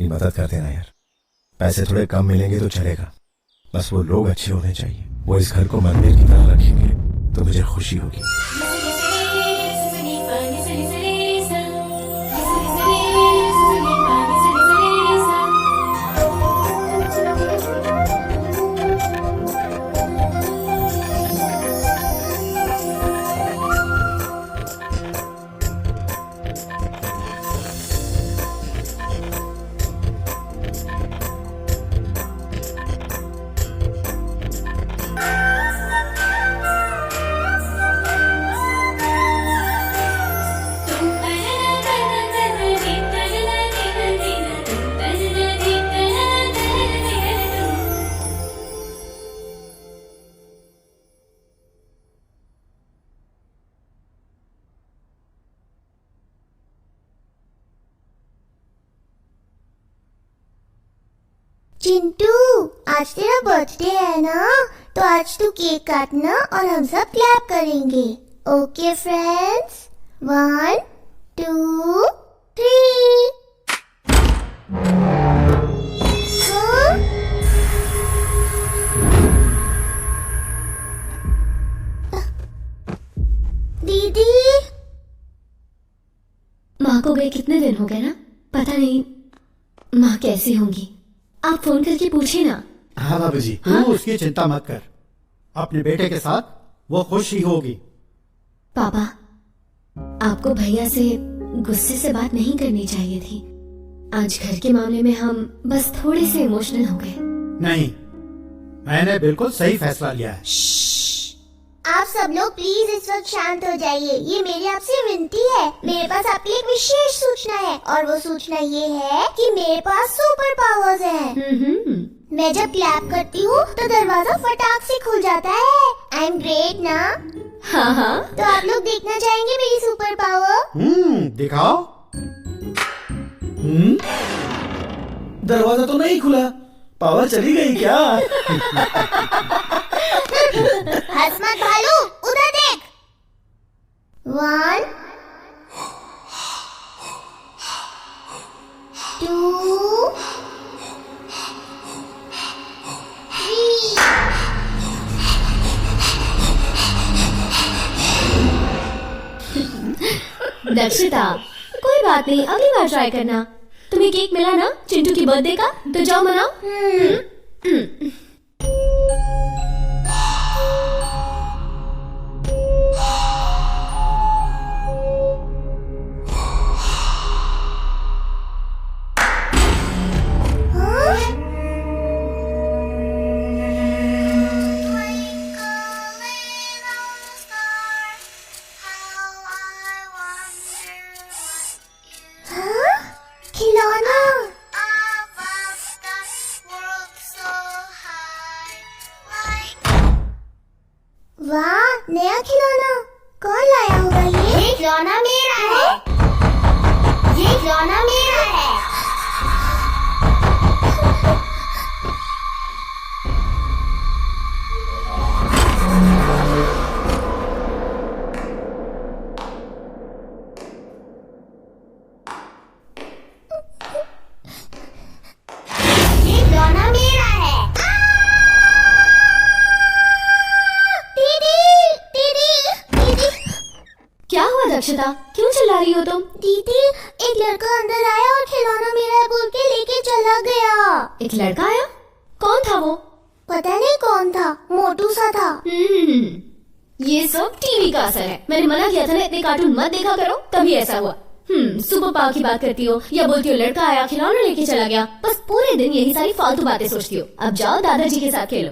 मेरी मदद कर देना यार। पैसे थोड़े कम मिलेंगे तो चलेगा, बस वो लोग अच्छे होने चाहिए। वो इस घर को मंदिर की तरह रखेंगे तो मुझे खुशी होगी। चिंटू, आज तेरा बर्थडे है ना, तो आज तू केक काटना और हम सब क्लैप करेंगे। Okay friends, 1 2 3। हाँ? दीदी, माँ को गए कितने दिन हो गए ना, पता नहीं माँ कैसी होंगी। आप फोन करके पूछिए ना। हाँ बाबू जी, तू उसकी चिंता मत कर, अपने बेटे के साथ वो खुश ही होगी। पापा, आपको भैया से गुस्से से बात नहीं करनी चाहिए थी। आज घर के मामले में हम बस थोड़े से इमोशनल हो गए। नहीं, मैंने बिल्कुल सही फैसला लिया है। आप सब लोग प्लीज इस वक्त शांत हो जाइए। ये मेरी आपसे विनती है। मेरे पास आपके लिए एक विशेष सूचना है, और वो सूचना ये है कि मेरे पास सुपर पावर्स हैं। मैं जब क्लैप करती हूँ तो दरवाजा फटाक से खुल जाता है। आई एम ग्रेट ना? हाँ हाँ। तो आप लोग देखना चाहेंगे मेरी सुपर पावर? दिखाओ। दरवाजा तो नहीं खुला, पावर चली गई क्या? हंस मत भालू, उधर देख। 1 2 3। दक्षिता, कोई बात नहीं, अगली बार ट्राई करना। तुम्हें केक मिला ना चिंटू की बर्थडे का, तो जाओ मनाओ। खिलौना। वाह, नया खिलौना। कौन लाया होगा ये खिलौना मेरा है। ये खिलौना मेरा है। ये खिलौना मेरा है। क्या हुआ दक्षिता, क्यों चिल्ला रही हो तुम? दीदी, एक लड़का अंदर आया और खिलौना मेरा है बोल के लेके चला गया। एक लड़का आया? कौन था वो? पता नहीं कौन था, मोटू सा था। ये सब टीवी का असर है। मैंने मना किया था ना, इतने कार्टून मत देखा करो, तभी ऐसा हुआ। सुपर पावर की बात करती हो या बोलती हो लड़का आया खिलौना लेके चला गया, बस पूरे दिन यही सारी फालतू बातें सोचती हो। अब जाओ दादाजी के साथ खेलो।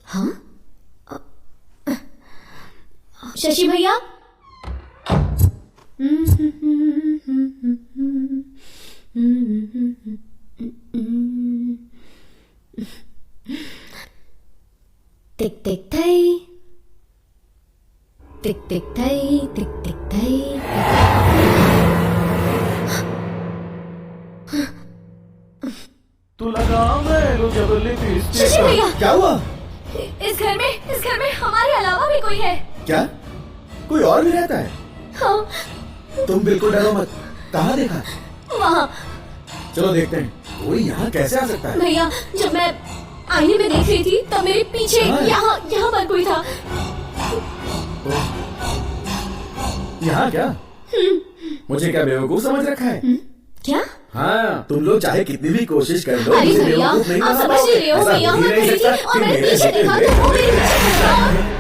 हाँ, शशि भैया। टिक टिक थई, टिक टिक थई, टिक टिक थई। तू लगा मैं जबरली शशि भैया, क्या हुआ? इस घर में हमारे अलावा भी कोई है। क्या कोई और भी रहता है? हाँ, तुम बिल्कुल डरो मत। कहाँ देखा? वहाँ। चलो देखते हैं कोई यहाँ कैसे आ सकता है। भैया, जब मैं आईने में देख रही थी तब मेरे पीछे हाँ। यहाँ पर कोई था। यहाँ क्या? मुझे क्या बेवकूफ समझ रखा है? क्या? हाँ, तुम लोग चाहे कितनी भी कोशिश कर लो, अरे मुझे भैया, बेवकूफ नहीं आप बना समझ नहीं रहे हो। पाओगे। भैया, ऐसा हो ही मैं नहीं खड़ी थी सकता और कि मैंने मेरे पीछे देखा होते तो वो हुए- मेरे पीछे खड़ा।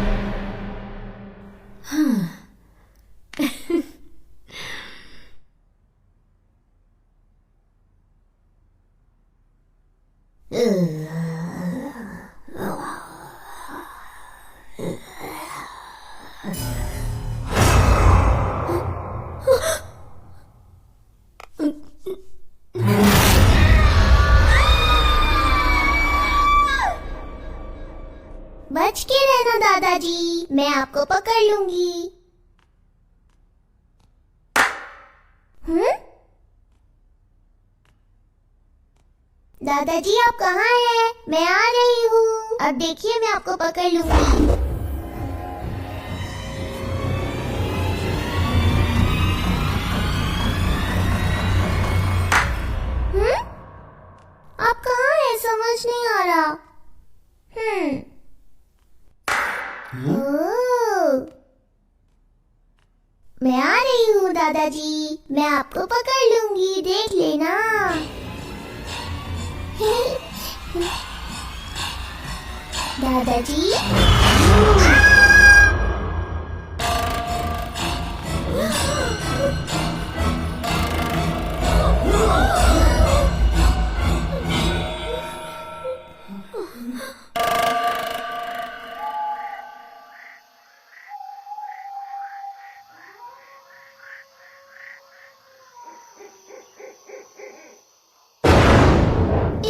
बच के रहना दादाजी, मैं आपको पकड़ लूंगी। दादाजी आप कहाँ हैं? मैं आ रही हूँ। अब देखिए मैं आपको पकड़ लूंगी। आप कहाँ हैं? समझ नहीं आ रहा। ओह, मैं आ रही हूँ दादाजी, मैं आपको पकड़ लूंगी, देख लेना। दादाजी,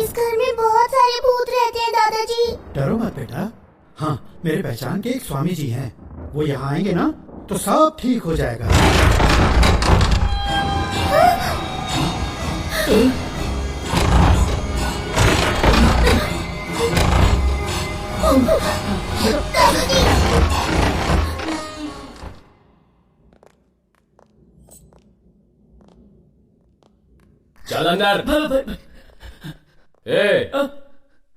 इस घर में बहुत सारे भूत रहते हैं दादाजी। डरो मत बेटा। हाँ, मेरे पहचान के एक स्वामी जी हैं। वो यहाँ आएंगे ना तो सब ठीक हो जाएगा। चल अंदर। ए,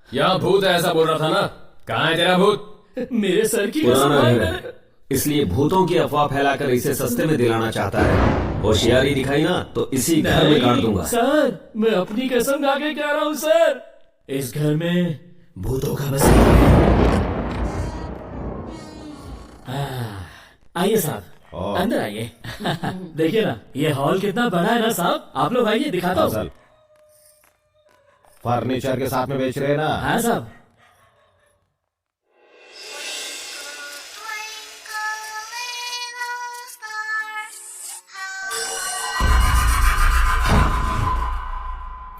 यहाँ भूत है ऐसा बोल रहा था ना? कहाँ है तेरा भूत? मेरे सर की पुराना कसम घर है, इसलिए भूतों की अफवाह फैलाकर इसे सस्ते में दिलाना चाहता है। होशियारी दिखाई ना तो इसी घर में काट दूंगा। सर, मैं अपनी कसम खा के कह रहा हूँ सर, इस घर में भूतों का बसेरा है। आइए साहब, अंदर आइए। देखिए ना, ये हॉल कितना बड़ा है ना साहब। आप लोग आइए, दिखाता हूँ। फर्नीचर के साथ में बेच रहे हैं ना? हाँ साहब।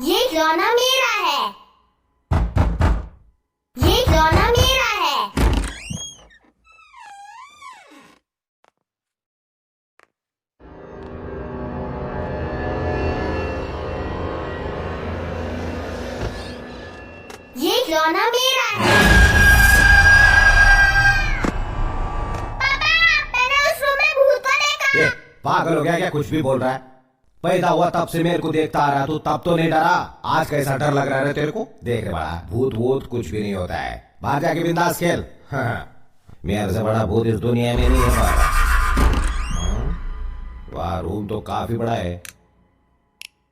ये खिलौना मेरा है। ये खिलौना मेरा है। ये खिलौना मेरा है। पापा, मैंने उस रूम में भूत को देखा। ये पागल हो गया क्या? कुछ भी बोल रहा है। पैदा हुआ तब से मेरे को देखता आ रहा, तू तब तो नहीं डरा। आज कैसा डर लग रहा है तेरे को? देख रे बड़ा, भूत वूत कुछ भी नहीं होता है। बाहर जाके बिंदास खेल। हाँ, मेरे से बड़ा भूत इस दुनिया में नहीं है। वाह, रूम तो काफी बड़ा है।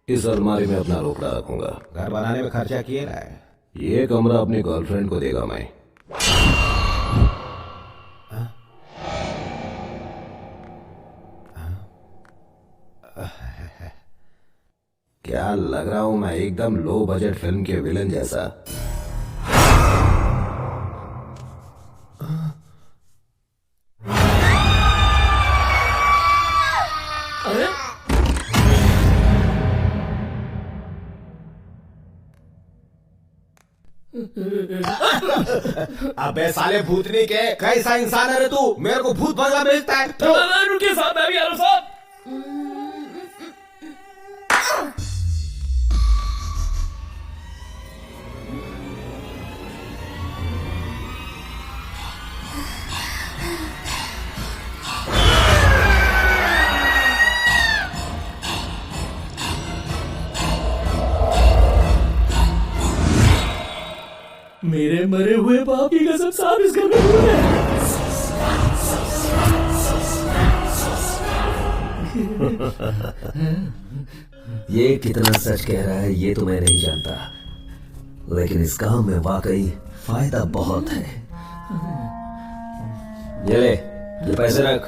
इस अलमारी में अपना रोकड़ा रखूंगा। घर बनाने में खर्चा किए रहा है। ये कमरा अपनी गर्लफ्रेंड को देगा मैं। क्या लग रहा हूं मैं एकदम लो बजट फिल्म के विलन जैसा। अबे साले भूतनी के कैसा इंसान है रे तू, मेरे को भूत बंगला भेजता है। रुकिए साहब, मैं भी आ रहा हूं साहब। मेरे मरे हुए बाप की कसम साहब, इस घर में भूत है। ये कितना सच कह रहा है ये तो मैं नहीं जानता, लेकिन इस काम में वाकई फायदा बहुत है। ये ले, ये पैसे रख।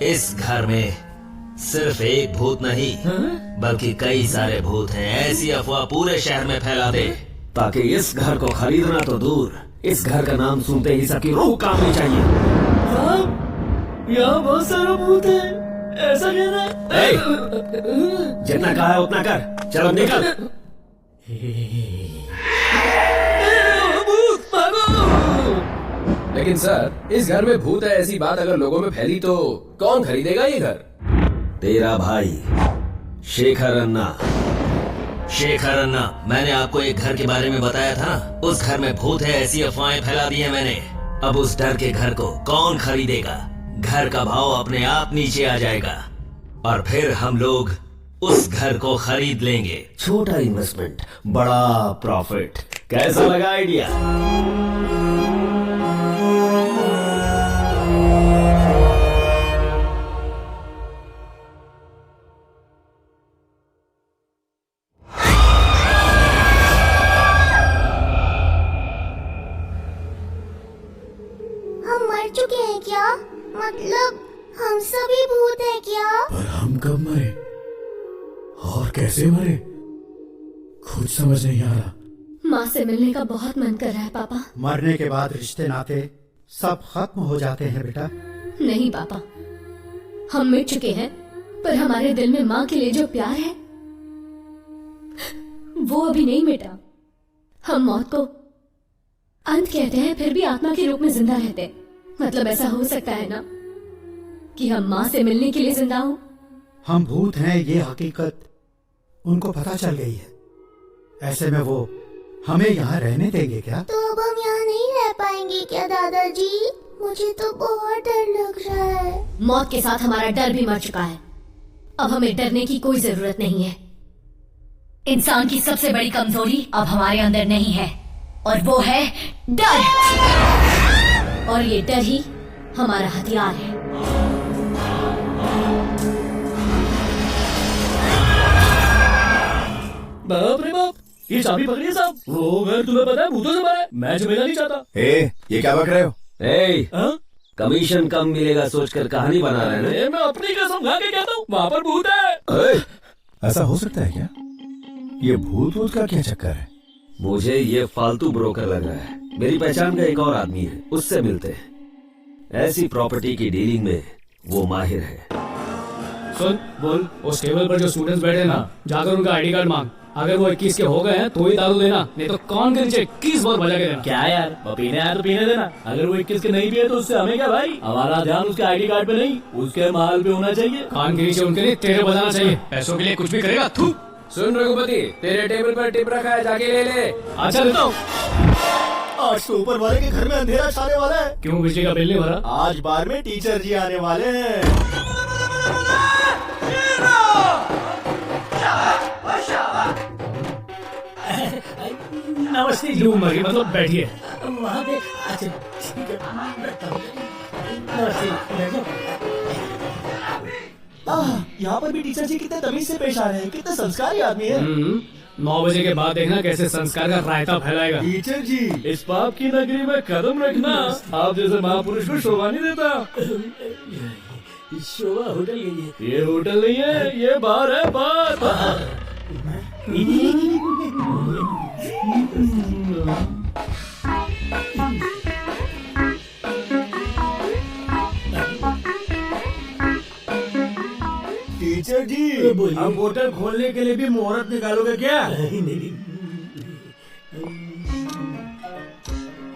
इस घर में सिर्फ एक भूत नहीं बल्कि कई सारे भूत हैं। ऐसी अफवाह पूरे शहर में फैला दे ताकि इस घर को खरीदना तो दूर, इस घर का नाम सुनते ही सबकी रूह कांपनी चाहिए। यहाँ बहुत सारा भूत है, ऐसा कहना है। जितना कहा है उतना कर, चलो निकल। भूत भागो। लेकिन सर, इस घर में भूत है ऐसी बात अगर लोगों में फैली तो कौन खरीदेगा ये घर? तेरा भाई शेखर अन्ना। शेखर अन्ना, मैंने आपको एक घर के बारे में बताया था ना, उस घर में भूत है ऐसी अफवाहें फैला दी है मैंने। अब उस डर के घर को कौन खरीदेगा? घर का भाव अपने आप नीचे आ जाएगा और फिर हम लोग उस घर को खरीद लेंगे। छोटा इन्वेस्टमेंट, बड़ा प्रॉफिट। कैसा लगा आइडिया? हम मर चुके हैं क्या? मतलब हम सभी भूत हैं क्या? पर हम कब मरे और कैसे मरे खुद समझ नहीं आ रहा। माँ से मिलने का बहुत मन कर रहा है पापा। मरने के बाद रिश्ते नाते सब खत्म हो जाते हैं बेटा। नहीं पापा, हम मिट चुके हैं, पर हमारे दिल में माँ के लिए जो प्यार है वो अभी नहीं मिटा। हम मौत को अंत कहते हैं, फिर भी आत्मा के रूप में जिंदा रहते हैं। मतलब ऐसा हो सकता है ना कि हम माँ से मिलने के लिए जिंदा हो। हम भूत हैं ये हकीकत उनको पता चल गई है, ऐसे में वो हमें यहाँ रहने देंगे क्या? तो अब हम यहाँ नहीं रह पाएंगे क्या दादाजी? मुझे तो बहुत डर लग रहा है। मौत के साथ हमारा डर भी मर चुका है, अब हमें डरने की कोई जरूरत नहीं है। इंसान की सबसे बड़ी कमजोरी अब हमारे अंदर नहीं है, और वो है डर। और ये डर ही हमारा हथियार है। बाप रे बाप, ये चाबी पकड़िए साहब। वो घर तुम्हें पता है भूतों से भरा है, मैं झमेला नहीं चाहता। ये क्या बक रहे हो? हाँ? कमीशन कम मिलेगा सोचकर कहानी बना रहे हैं ना? मैं अपनी कसम खा के कहता हूँ वहाँ पर भूत है। ऐसा हो सकता है क्या? ये भूत भूत का क्या चक्कर है? मुझे ये फालतू ब्रोकर लग रहा है। मेरी पहचान का एक और आदमी है, उससे मिलते हैं। ऐसी प्रॉपर्टी की डीलिंग में वो माहिर है। सुन, बोल, उस टेबल पर जो स्टूडेंट्स बैठे ना, जाकर उनका आईडी कार्ड मांग। अगर वो 21 के हो गए हैं तो ही दारू देना, नहीं तो कौन के नीचे 21 बार बजा के देना। क्या यार, वो पीने आया तो पीने देना। अगर वो 21 के नहीं पिए तो उससे हमें क्या भाई? हमारा ध्यान उसके आईडी कार्ड पे नहीं, उसके माल पे होना चाहिए। कान के नीचे उनके लिए तेरे बजाना चाहिए। पैसों के लिए कुछ भी करेगा। थू। सुन रघुपति, तेरे टेबल पर टिप रखा है, जाके ले ले। अच्छा देता हूँ। आज तो ऊपर वाले के घर में अंधेरा छाने वाला है। क्यों, बिजली का बिल नहीं भरा? आज बार में टीचर जी आने वाले हैं। नमस्ते जी। मरी मतलब बैठिए। वहाँ पे अच्छा ठीक है, नमस्ते। यहाँ पर भी टीचर जी कितने तमीज से पेश आ रहे हैं, कितने संस्कारी आदमी है। 9 बजे के बाद देखना कैसे संस्कार का रायता फैलाएगा। टीचर जी, इस पाप की नगरी में कदम रखना आप जैसे महापुरुष को शोभा नहीं देता। शोभा होटल यही है। ये होटल नहीं है, ये बार है, बार। टीचर जी, अब होटल खोलने के लिए भी मुहूर्त निकालोगे क्या?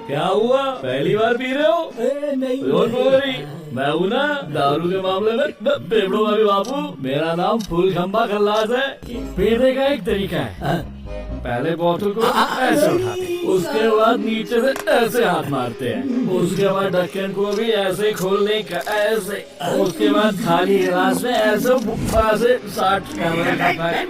क्या हुआ, पहली बार पी रहे हो? नहीं डोंट वरी, मैं हूँ ना दारू के मामले में पेड़ों का भी बाबू। मेरा नाम फूल खंबा खल्लास है। पीने का एक तरीका है, पहले बोतल को ऐसे उठाते, उसके बाद नीचे से ऐसे हाथ मारते हैं, उसके बाद ढक्कन को भी ऐसे खोलने का ऐसे, उसके बाद खाली गिलास में ऐसे बुक्का से 60 कैमरा करता है।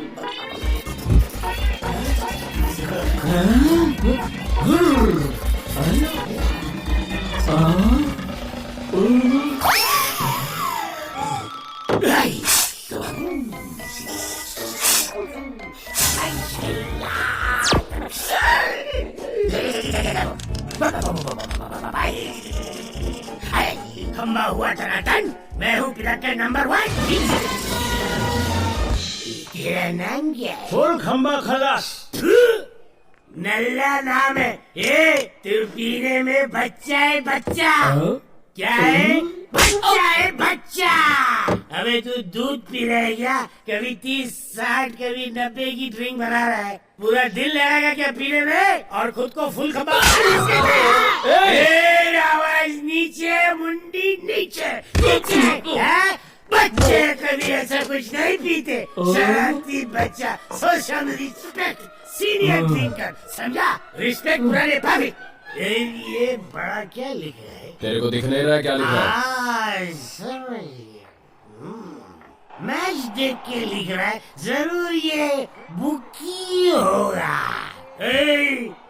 खम्बा हुआ टनाटन, मैं हूँ पिलक्कर नंबर 1। तेरा नाम क्या है? फुल खंबा खलास। नल्ला नाम है। तू पीने में बच्चा है बच्चा। क्या है? बच्चा है बच्चा। अबे तू दूध पी रहा है क्या? कभी 30, 60, कभी 90 की ड्रिंक बना रहा है, पूरा दिल लगाएगा क्या पीने में, और खुद को फुल खंबा। आवाज नीचे, मुंडी नीचे नीचे। बच्चे कभी ऐसा कुछ नहीं पीते। शरारती बच्चा, सोशल रिस्पेक्ट, सीनियर ड्रिंकर, समझा? रिस्पेक्ट पुराने पापी। ये बड़ा क्या लिखा है? तेरे को दिख नहीं रहा है क्या लिखा है? मैच देख के लिख रहा है, जरूर ये बुकी होगा।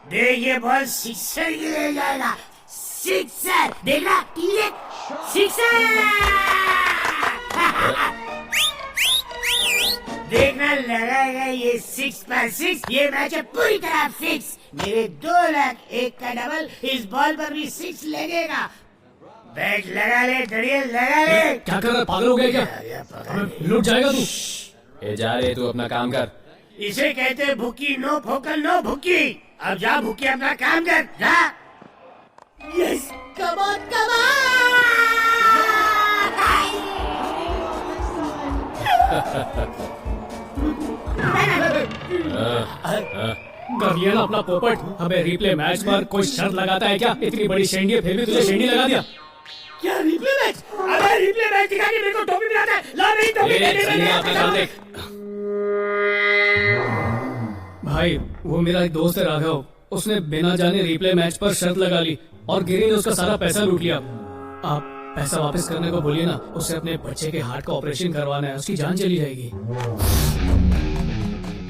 देखिए बॉल सिक्सर गिर जाएगा। सिक्सर देखना, सिक्सर। देखना लगाएगा ये 6 पर 6। ये मैच है पूरी तरह फिक्स। मेरे 2 लाख 1 का डबल, इस बॉल पर भी 6 लगेगा। बैट लगा ले, दड़ियल लगा ले। क्या कर रहा है, पागल हो गया क्या? लुट जाएगा तू। ए जा रे, तू अपना काम कर। इसे कहते हैं भूकी, नो फोकल नो भूकी। अब जा भूकी, अपना काम कर, जा। यस, कम ऑन कम कर लिया ना अपना पोपट। हमें रिप्ले मैच पर कोई शर्त लगाता है क्या? इतनी बड़ी शेंडी है, फिर भी तुझे शेंडी लगा दिया। क्या रिप्ले मैच? अबे रिप्ले मैच दिखा के मेरे को टोपी दिलाता है। ला मेरी टोपी दे दे। भाई वो मेरा एक दोस्त है राघव, उसने बिना जाने रिप्ले मैच पर शर्त लगा ली और गिरी ने उसका सारा पैसा लूट लिया। आप पैसा वापस करने को बोलिए ना, उससे अपने बच्चे के हार्ट का ऑपरेशन करवाना है, उसकी जान चली जाएगी।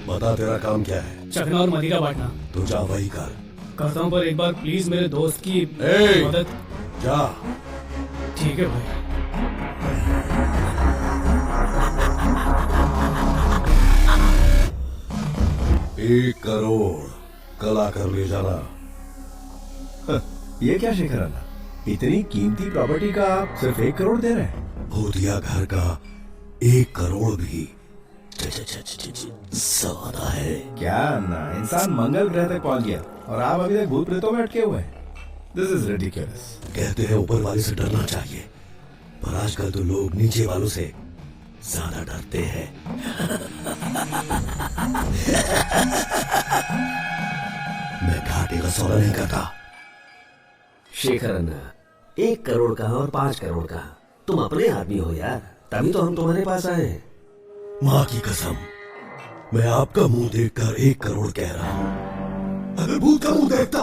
बता तेरा काम क्या है? चखना और मदिरा बांटना। तो जा वही कर। करता हूँ, पर एक बार प्लीज मेरे दोस्त की मदद। जा। ठीक है भाई। 1 करोड़ कल आकर ले जाना। ये क्या शेखर अन्ना, इतनी कीमती प्रॉपर्टी का आप सिर्फ 1 करोड़ दे रहे हैं? भूतिया घर का 1 करोड़ भी ज्यादा है। क्या अन्ना, इंसान मंगल ग्रह तक पहुंच गया और आप अभी तक भूत प्रेतों में अटके हुए हैं। This is ridiculous. कहते हैं ऊपर वाले से डरना चाहिए, पर आजकल तो लोग नीचे वालों से ज्यादा डरते हैं। मैं घाटे का सौदा नहीं करता। शेखर अन्ना, 1 करोड़ कहा और 5 करोड़ कहा, तुम अपने आदमी हो यार, तभी तो हम तुम्हारे पास आए हैं। माँ की कसम, मैं आपका मुंह देखकर 1 करोड़ कह रहा हूं। अगर भूत का मुंह देखता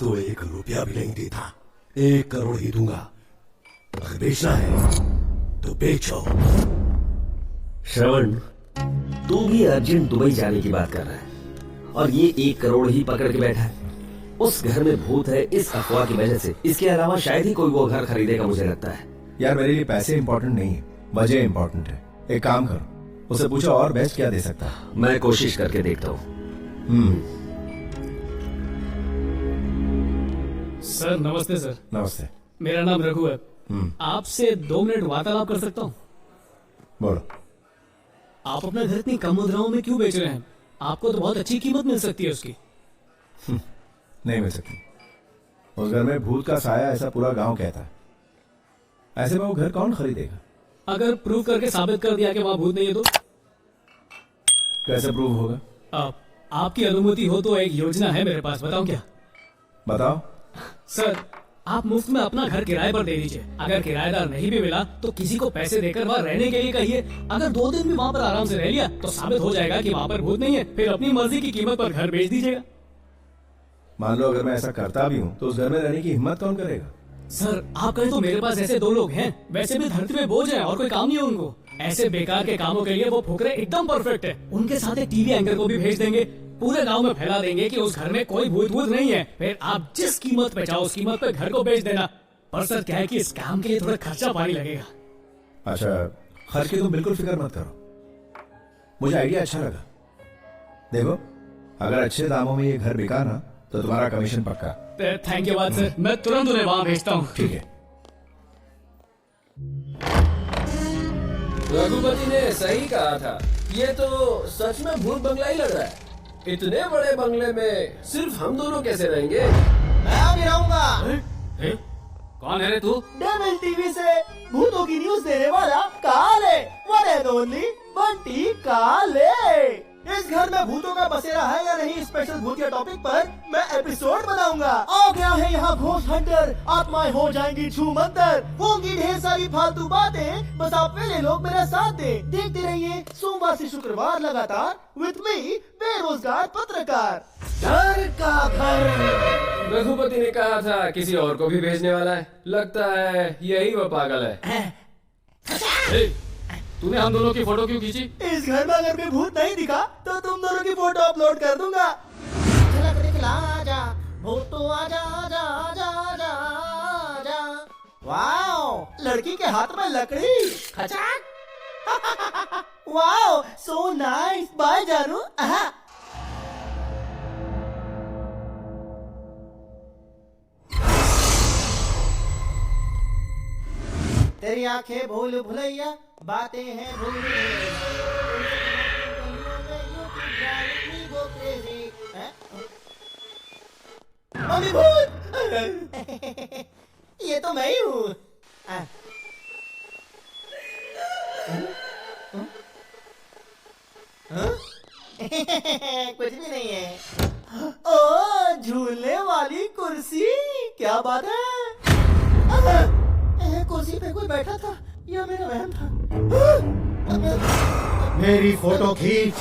तो 1 रुपया भी नहीं देता। 1 करोड़ ही दूंगा। अगर बेचना है तो बेचो। श्रवण, तू भी अर्जेंट दुबई जाने की बात कर रहा है और ये 1 करोड़ ही पकड़ के बैठा है। उस घर में भूत है इस अफवाह की वजह से, इसके अलावा शायद ही कोई वो घर खरीदेगा, मुझे लगता है। यार मेरे लिए पैसे इंपॉर्टेंट नहीं है, वजह इंपॉर्टेंट है। एक काम करो, उसे पूछो और बेस्ट क्या दे सकता है। मैं कोशिश करके देखता हूँ। सर नमस्ते। सर नमस्ते। मेरा नाम रघु है। आपसे 2 मिनट वार्तालाप कर सकता हूँ? बोलो। आप अपना घर इतनी कम मुद्राओं में क्यों बेच रहे हैं? आपको तो बहुत अच्छी कीमत मिल सकती है उसकी। नहीं मिल सकती। उस घर में भूत का साया, ऐसा पूरा गांव कहता है। ऐसे में वो घर कौन खरीदेगा? अगर प्रूव करके साबित कर दिया कि वहाँ भूत नहीं है तो? कैसे प्रूव होगा? आपकी अनुमति हो तो एक योजना है मेरे पास, बताऊं क्या? बताओ। सर, आप मुफ्त में अपना घर किराए पर दे दीजिए। अगर किराएदार नहीं भी मिला तो किसी को पैसे देकर वहाँ रहने के लिए कहिए। अगर 2 दिन भी वहाँ पर आराम से रह लिया तो साबित हो जाएगा कि वहाँ पर भूत नहीं है। फिर अपनी मर्जी की कीमत पर घर बेच दीजिएगा। मान लो अगर मैं ऐसा करता भी हूँ तो उस घर में रहने की हिम्मत कौन करेगा? सर, आप कहें तो मेरे पास ऐसे 2 लोग हैं। वैसे भी धरती में बोझ है और कोई काम नहीं है उनको। ऐसे बेकार के कामों के लिए वो फुकरे एकदम परफेक्ट है। उनके साथ एक टीवी एंकर को भी भेज देंगे। पूरे गांव में फैला देंगे कि उस घर में कोई भूत नहीं है। फिर आप जिस कीमत पे चाहो उस कीमत पे घर को बेच देना। पर सर क्या है कि इस काम के लिए थोड़ा खर्चा पानी लगेगा। अच्छा, खर्च की तुम बिल्कुल फिक्र मत करो, मुझे आइडिया अच्छा लगा। देखो, अगर अच्छे दामों में ये घर बिका ना तो तुम्हारा कमीशन पक्का। थैंक यू सर, मैं तुरंत उन्हें वहाँ भेजता हूँ। ठीक है। रघुपति ने सही कहा था, ये तो सच में भूत बंगला ही लग रहा है। इतने बड़े बंगले में सिर्फ हम दोनों कैसे रहेंगे? मैं भी रहूंगा। कौन है रे तू? डेविल टीवी से भूतों की न्यूज देने वाला काले, वन एंड ओनली बंटी काले। इस घर में भूतों का बसेरा है या नहीं, स्पेशल भूत के टॉपिक पर मैं एपिसोड बनाऊंगा। आ गया है यहाँ घोस्ट हंटर, आत्माएं हो जाएंगी छूमंतर, होंगी ढेर सारी फालतू बातें, बस आप पहले लोग मेरा साथ दे। देखते रहिए सोमवार से शुक्रवार लगातार विथ मी बेरोजगार पत्रकार। डर का घर। रघुपति ने कहा था किसी और को भी भेजने वाला है, लगता है यही वो पागल है। तूने हम दोनों की फोटो क्यों खींची? इस घर में अगर कोई भूत नहीं दिखा तो तुम दोनों की फोटो अपलोड कर दूंगा। झलक दिखला जा, भूत तो आजा आजा आजा आजा आजा। वाओ, लड़की के हाथ में लकड़ी, खचाक। Wow, so nice. बाय जानू। तेरी आंखें भूल भुलैया, बातें हैं भूल मम्मी भूत। ये तो मैं ही हूँ। कुछ भी नहीं है। ओ, झूलने वाली कुर्सी, क्या बात है। कुर्सी पे कोई बैठा था या मेरा वहम था। मेरी फोटो खींच।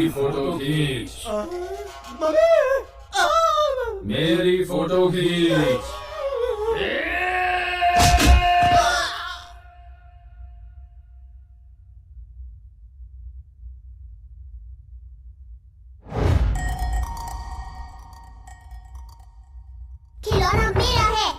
मेरी फोटो खींच। मेरी फोटो खींच। खिलौना मेरा है।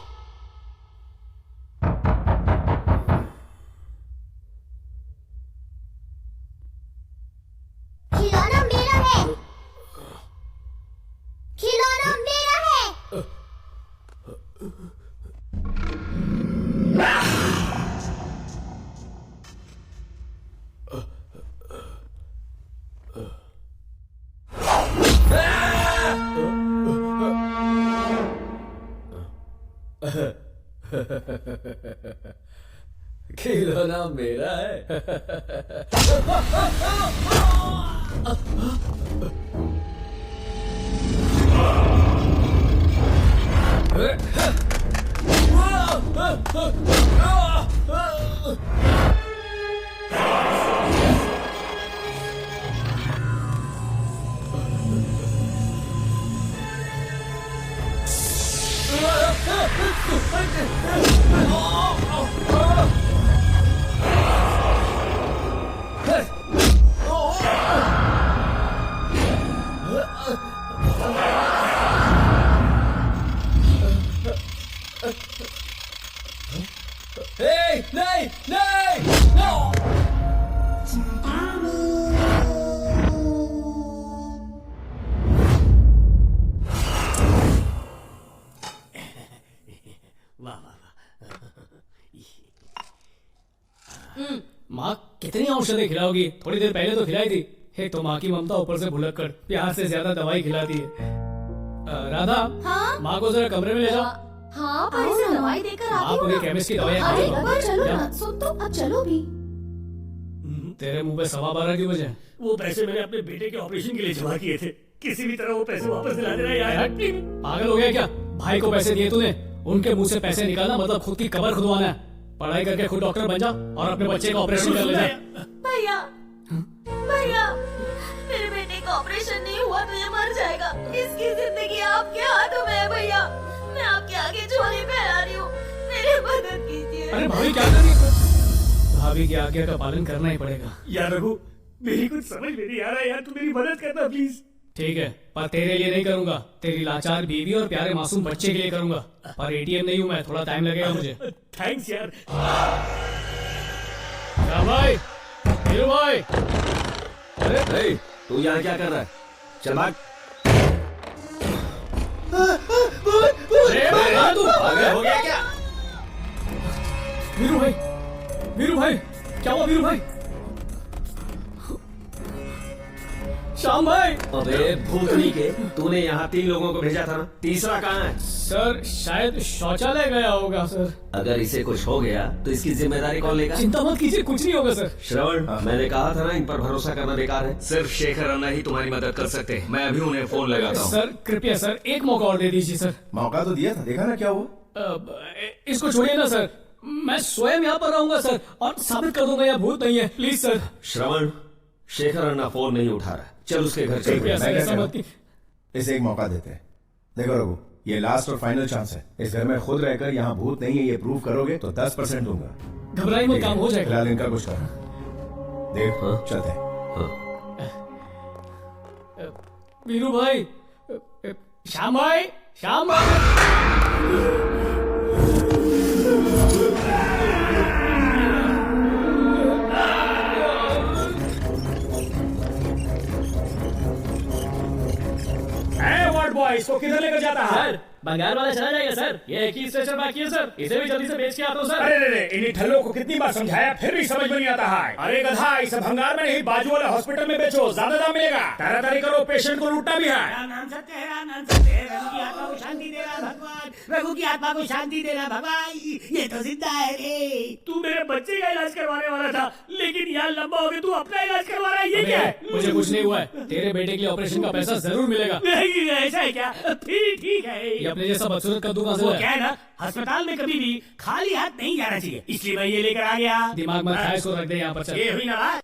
खिलौना मेरा है। नहीं नहीं माँ कितनी औषधि खिलाओगी? थोड़ी देर पहले तो खिलाई थी। एक तो माँ की ममता, ऊपर से भुलक कर प्यार से ज्यादा दवाई खिलाती है। राधा, हाँ? माँ को जरा कमरे में ले जाओ। हाँ, पर इसे दवाई देकर आती माँ हूँ को ना। केमिस्ट की दवाई अरे बाबा चलो ना, सुन तो अब चलो भी। तेरे मुंह पे 12:15 की वजह। वो पैसे मैंने अपने बेटे के ऑपरेशन के लिए जमा किए थे। किसी भी तरह वो पैसे वापस दिला देना यार। पागल हो गया क्या? भाई को पैसे दिए तूने, उनके मुंह से पैसे निकालना मतलब खुद की कब्र खुदवाना है। पढ़ाई करके खुद डॉक्टर बन जा और अपने बच्चे का ऑपरेशन कर ले जा। भैया भैया, मेरे बेटे का ऑपरेशन नहीं हुआ तो ये मर जाएगा। इसकी जिंदगी आपके हाथों में है भैया। मैं आपके आगे झोली फैला रही हूँ, मेरी मदद कीजिए। अरे भाभी क्या कर रही है? भाभी की आज्ञा का पालन करना ही पड़ेगा। यार रघु, मेरी कुछ समझ में नहीं आ रहा यार, तू मेरी मदद करना प्लीज। ठीक है, पर तेरे लिए नहीं करूंगा, तेरी लाचार बीवी और प्यारे मासूम बच्चे के लिए करूंगा। पर एटीएम नहीं हूँ मैं, थोड़ा टाइम लगेगा मुझे। थैंक्स यार। क्या भाई, हीरो भाई। अरे तू यहाँ क्या कर रहा है? चल भाग। अरे तू पागल हो गया क्या? वीरू भाई, वीरू भाई, क्या हुआ वीरू भाई? श्याम भाई। अबे भूतनी के, तूने यहाँ 3 लोगों को भेजा था ना, तीसरा कहाँ है? सर शायद शौचालय गया होगा सर। अगर इसे कुछ हो गया तो इसकी जिम्मेदारी कौन लेगा? चिंता मत कीजिए, कुछ नहीं होगा सर। श्रवण, मैंने कहा था ना इन पर भरोसा करना बेकार है। सिर्फ शेखर अन्ना ही तुम्हारी मदद कर सकते हैं। मैं अभी उन्हें फोन लगाता हूँ। सर कृपया सर, एक मौका और दे दीजिए सर। मौका तो दिया था, देखा ना क्या हुआ? इसको छोड़िए ना सर, मैं स्वयं यहाँ पर रहूंगा सर और साबित कर दूंगा यह भूत नहीं है। Please sir. Shravan, Shekhar Anna phone नहीं उठा रहा, चल उसके घर चल। कृपया सर, ऐसा मत कीजिए। इसे एक मौका देते हैं। देखो रघु, ये लास्ट और फाइनल चांस है। इस घर में खुद रहकर यहाँ भूत नहीं है ये प्रूव करोगे तो 10% दूंगा। घबराई मत, काम हो जाएगा। फिलहाल इनका कुछ करो। देव, चलते हैं। वीरू भाई, श्याम भाई, श्याम भाई। बॉय, इसको किधर लेकर जाता है? सर बंगाल वाला चला जाएगा सर, ये एक ही स्टेशन बाकी है सर, इसे भी जल्दी से बेच के आता हूँ सर। अरे इन्हीं ठल्लों को कितनी बार समझाया फिर भी समझ में नहीं आता है। अरे गधा, इसे भंगार में नहीं बाजू वाले हॉस्पिटल में बेचो, ज्यादा दाम मिलेगा। ताड़ाताड़ी करो, पेशेंट को लूटना भी है। नाम सत्य है, नाम सत्य है। रघु की आत्मा को शांति देना भगवान, रघु की आत्मा को शांति देना भगवान। ये तो जिंदा है रे। तू मेरे बच्चे का इलाज करवाने वाला था, लेकिन यार लंबा हो गया, तू अपना इलाज करवा रहा है। ये क्या है? मुझे कुछ नहीं हुआ है, तेरे बेटे के लिए ऑपरेशन का पैसा जरूर मिलेगा। नहीं, ऐसा है क्या? फिर ठीक है। ये अपने जैसा बदसूरत का दुकान वो क्या है ना, अस्पताल में कभी भी खाली हाथ नहीं जाना चाहिए, इसलिए मैं ये लेकर आ गया। दिमाग में खाए इसको रख दे यहाँ पर। चल ये हुई ना बात।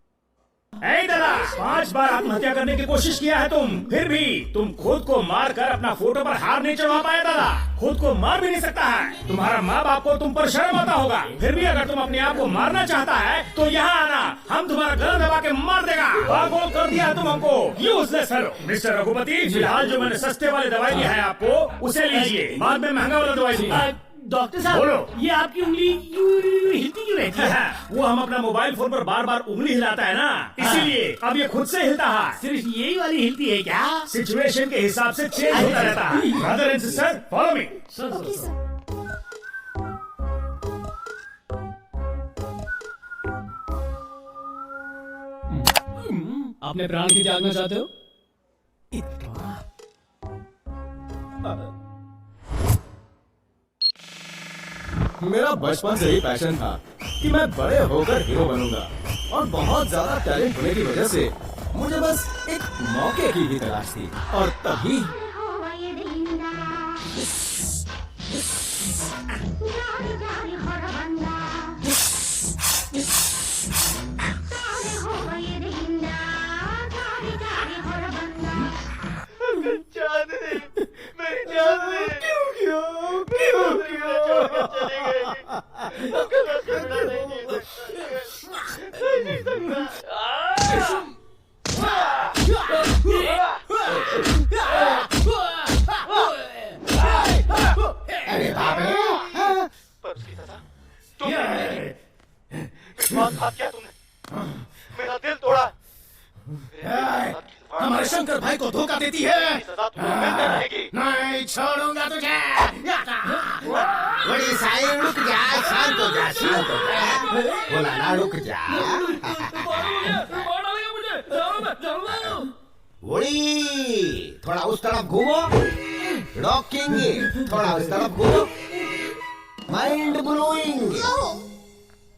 ऐ दादा, 5 बार आत्महत्या करने की कोशिश किया है तुम, फिर भी तुम खुद को मार कर अपना फोटो पर हार नहीं चढ़वा पाया दादा। खुद को मार भी नहीं सकता है। तुम्हारा माँ बाप को तुम पर शर्म आता होगा, फिर भी अगर तुम अपने आप को मारना चाहता है तो यहाँ आना, हम तुम्हारा गला दबा के मार देगा। पागल कर दिया तुम हमको, यूजलेस फेलो। मिस्टर रघुपति, फिलहाल जो मैंने सस्ते वाले दवाई दी है आपको, उसे लीजिए, बाद में महंगा वाला दवाई दूंगा। डॉक्टर साहब, बोलो। ये आपकी उंगली यूं हिलती क्यों रहती है? वो हम अपना मोबाइल फोन पर बार बार उंगली हिलाता है ना, इसीलिए अब ये खुद से हिलता है। सिर्फ यही वाली हिलती है क्या? सिचुएशन के हिसाब से चेंज होता रहता है। Brother and sister, follow me. Okay sir. आपने प्राण की त्यागना चाहते हो? मेरा बचपन से ही पैशन था कि मैं बड़े होकर हीरो बनूंगा, और बहुत ज्यादा टैलेंट होने की वजह से मुझे बस एक मौके की ही तलाश थी, और तभी अरे बाप रे, क्या तुमने मेरा दिल तोड़ा। हमारे शंकर भाई को धोखा देती है। नहीं छोड़ूंगा तुझे। बड़ी साई रुक जा, शांत हो जा, शांत हो जा। बोला ना रुक जा। बड़ी थोड़ा उस तरफ घूमो, रॉकिंग, थोड़ा उस तरफ घूमो, माइंड ब्लोइंग।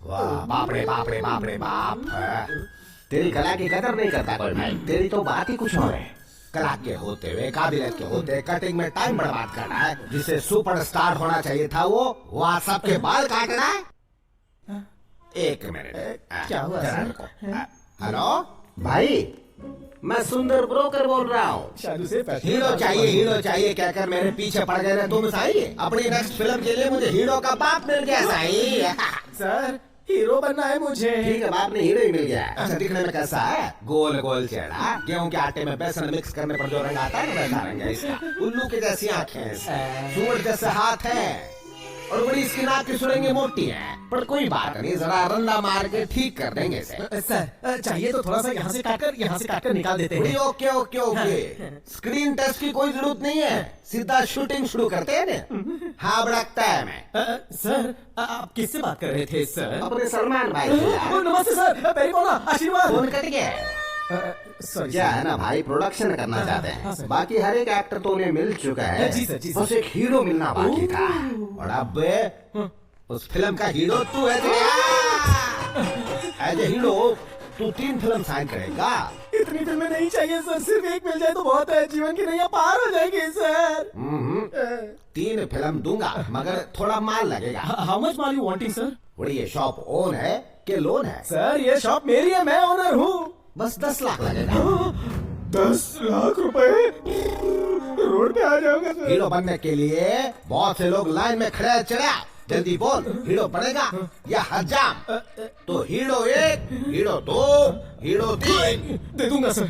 वाह, बाप रे बाप रे बाप रे बाप। तेरी कला की कदर नहीं करता कोई भाई, तेरी तो बात ही कुछ और है। कला के होते हुए, काबिलियत के होते कटिंग में टाइम बर्बाद करना है। जिसे सुपरस्टार होना चाहिए था वो आज सबके बाल काटना है। एक मिनट, क्या हुआ? हेलो भाई, मैं सुंदर ब्रोकर बोल रहा हूँ। हीरो चाहिए कहकर मेरे पीछे पड़ गए तुम साई। अपनी नेक्स्ट फिल्म के लिए मुझे हीरो का बाप मिल गया साई। सर, हीरो बनना है मुझे। ठीक है, बाप ने हीरो ही मिल गया। अच्छा, दिखने में कैसा है? गोल गोल चेहरा, गेहूं के आटे में बेसन मिक्स करने पर जो रंग आता है वैसा रंग है इसका। उल्लू की जैसी आंखें, सूअर जैसे हाथ है, और बड़ी इसकी नाक की सुरंगें मोटी है। पर कोई बात नहीं, जरा रंदा मार के ठीक कर देंगे इसे। सर, चाहिए तो थोड़ा सा यहाँ से काटकर निकाल देते हैं। Okay okay okay. Screen test की कोई जरूरत नहीं है, सीधा शूटिंग शुरू करते हैं ना। हाँ, बड़कता है मैं। सर, आप किससे बात कर रहे थे सर? अपने सलमान भाई। नमस्ते सर, पेरी बोला, आशीर्वाद। फोन कट गया। क्या है ना भाई, प्रोडक्शन करना चाहते हैं। बाकी हर एक एक्टर तो उन्हें मिल चुका है। जी सर, जी सर। बस एक हीरो मिलना बाकी था, और अब उस फिल्म का हीरो तू है। एज ए हीरो तू 3 फिल्म साइन करेगा। इतनी फिल्में नहीं चाहिए सर, सिर्फ एक मिल जाए तो बहुत है। जीवन की नैया पार हो जाएगी सर। 3 फिल्म दूंगा, मगर थोड़ा माल लगेगा। How much mall you wanting sir? बड़ी ये शॉप ओन है कि लोन है? सर, ये शॉप मेरी है, मैं ओनर हूँ। बस 10 लाख लगेगा। 10 लाख रुपए? रोड पे आ जाओगे सर। हीरो बनने के लिए बहुत से लोग लाइन में खड़े चढ़ा। जल्दी बोल, हीरो बनेगा या हजाम? तो हीरो 1, हीरो 2, हीरो 3 दे दूंगा सर।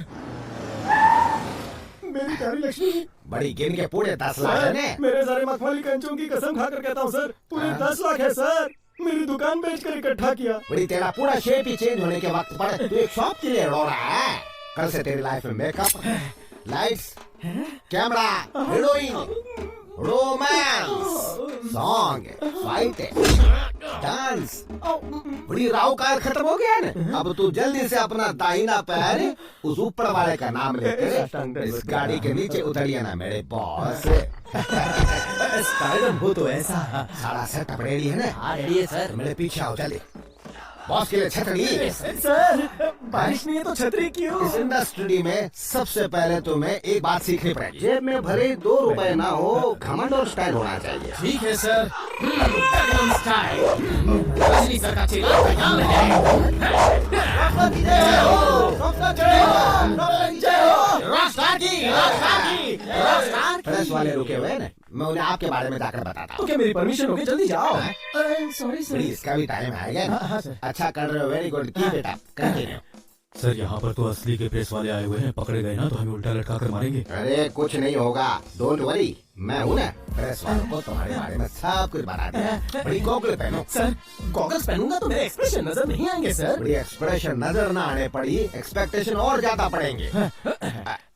मेरी प्यारी लक्ष्मी, बड़ी गिन के पूरे 10 लाख है। मेरे सारे मखमली कंचों की कसम खाकर कहता हूँ सर, पूरे 10 लाख है सर। मेरी दुकान बेचकर इकट्ठा किया। बड़ी तेरा पूरा शेप ही चेंज होने के वक्त पर तू एक शॉप के लिए रो रहा है। कल से तेरी लाइफ में makeup, lights, camera, heroine, romance, song, fight, dance, बड़ी राव काल खत्म हो गया ना। अब तू जल्दी से अपना दाहिना पैर उस ऊपर वाले का नाम लेकर इस गाड़ी के नीचे उतरिए ना मेरे बॉस। स्टाइल हो तो ऐसा। सारा सेटअप रेडी है ना? हाँ, रेडी है सर। मेरे पीछे आओ जल्दी। बॉस के लिए छतरी। सर, बारिश नहीं है तो छतरी क्यों? इस इंडस्ट्री में सबसे पहले तुम्हें एक बात सीखनी पड़ेगी। जेब में भरे 2 रुपए ना हो, घमंड और स्टाइल होना चाहिए। ठीक है सर। स्टाइल रजनी सर का चेला काम प्रेस वाले रुके हुए ना, मैं उन्हें आपके बारे में जाकर बताता हूँ। क्या मेरी परमिशन होगी? जल्दी जाओ। सॉरी सर, इसका भी टाइम आएगा। अच्छा कर रहे हो, very good, keep it up, continue. Sir, यहाँ पर तो असली के प्रेस वाले आए हुए हैं। पकड़े गए ना तो हमें उल्टा लटका कर मारेंगे। अरे कुछ नहीं होगा, डोंट वरी, मैं हूँ ना। प्रेस वालों को तुम्हारे बारे में सब कुछ बता दिया। बड़ी गॉगल पहनो। सर, गॉगल्स पहनूंगा तो मेरे एक्सप्रेशन नजर नहीं आएंगे सर। बड़ी एक्सप्रेशन नजर ना आने पड़ी, एक्सपेक्टेशन और ज्यादा पड़ेंगे।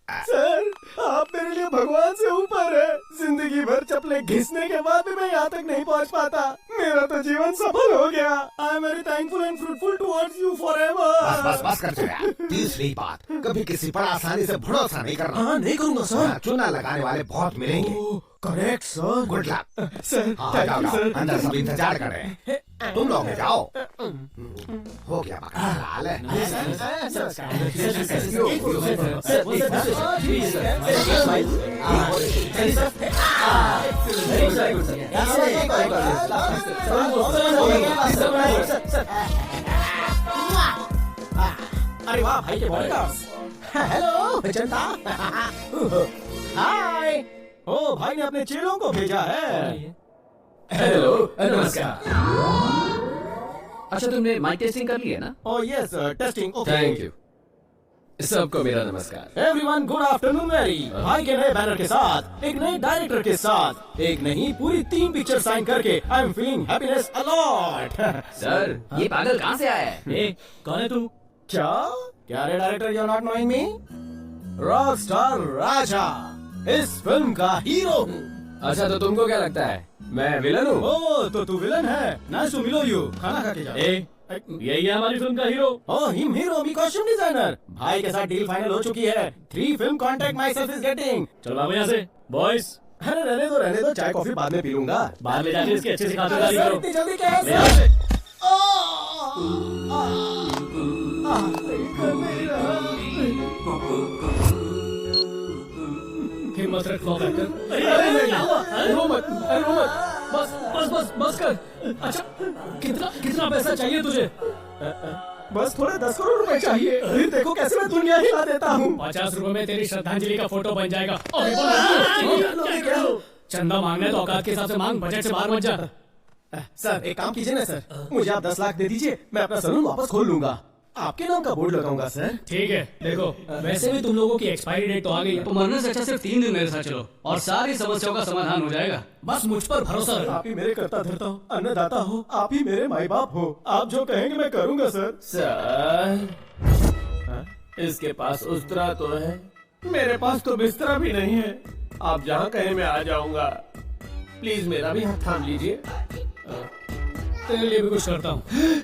सर, आप मेरे लिए भगवान से ऊपर है। जिंदगी भर चप्पलें घिसने के बाद भी मैं यहाँ तक नहीं पहुँच पाता। मेरा तो जीवन सफल हो गया। I am very thankful and fruitful towards you forever. बस कर यार। तीसरी बात, कभी किसी पर आसानी से भरोसा नहीं करना। हाँ, नहीं करूंगा सर। चूना लगाने वाले बहुत मिलेंगे। Correct sir. Good luck sir. जाओ थैंक यू सर। अंदर सब इंतजार कर रहे हैं, तुम लोग में जाओ। हो गया हाल है। अरे वाह भाई के बॉडीगार्ड्स। हेलो जनता। हाय। ओ भाई ने अपने चेलों को भेजा है। हेलो, नमस्कार। अच्छा, तुमने माइक टेस्टिंग कर ली है ना? Oh yes testing. Thank you. सबको मेरा नमस्कार। Everyone good afternoon very. भाई के नए बैनर के साथ, एक नए डायरेक्टर के साथ, एक नहीं पूरी 3 पिक्चर साइन करके I am feeling happiness a lot. Sir, ये पागल कहाँ से आया है? कौन है तू? क्या रे director, you are not knowing me? Rock star Raja इस फिल्म का हीरो हूँ। अच्छा, तो तुमको क्या लगता है मैं विलन हूँ? ओह, तो तू विलन है। Nice to meet you. खाना खा के जा। यही है हमारी फिल्म का hero. Oh, him hero, me costume designer. भाई के साथ डील फाइनल हो चुकी है। 3 फिल्म contract myself is getting. चल बाबू यहाँ से बॉयज। अरे रहने दो, चाय कॉफी बाद में पी लूंगा। बाहर ले जाके इसके अच्छे से खातिरदारी करो। इतनी जल्दी ले कैसे? यहाँ से। हिम्मत रख फ्लॉप एक्टर। अरे क्या हुआ? रो मत, बस कर। अच्छा, कितना पैसा चाहिए तुझे? बस थोड़े 10 करोड़ रुपए चाहिए। फिर देखो कैसे मैं दुनिया हिला देता हूँ। 50 रुपए में तेरी श्रद्धांजलि का फोटो बन जाएगा। चंदा मांगना है तो औकात के हिसाब से मांग, बजट से बाहर मत जा। सर एक काम कीजिए ना सर, मुझे आप 10 लाख दे दीजिए, मैं अपना सलून वापस खोल लूंगा। आपके नाम का बोर्ड लगाऊंगा सर। ठीक है, देखो वैसे भी तुम लोगों की एक्सपायरी डेट तो आ गई है, तो मरने से अच्छा सिर्फ 3 दिन मेरे साथ चलो और सारी समस्याओं का समाधान हो जाएगा। बस मुझ पर भरोसा रखो। आप ही मेरे कर्ता धर्ता हो, अन्नदाता हो, आप ही मेरे माई बाप हो। आप जो कहेंगे मैं करूंगा सर। सर, इसके पास उस्तरा तो है? मेरे पास तो बिस्तरा भी नहीं है। आप जहाँ कहें मैं आ जाऊंगा। प्लीज मेरा भी हाथ थाम लीजिए। तेरे लिए भी कुछ करता हूँ।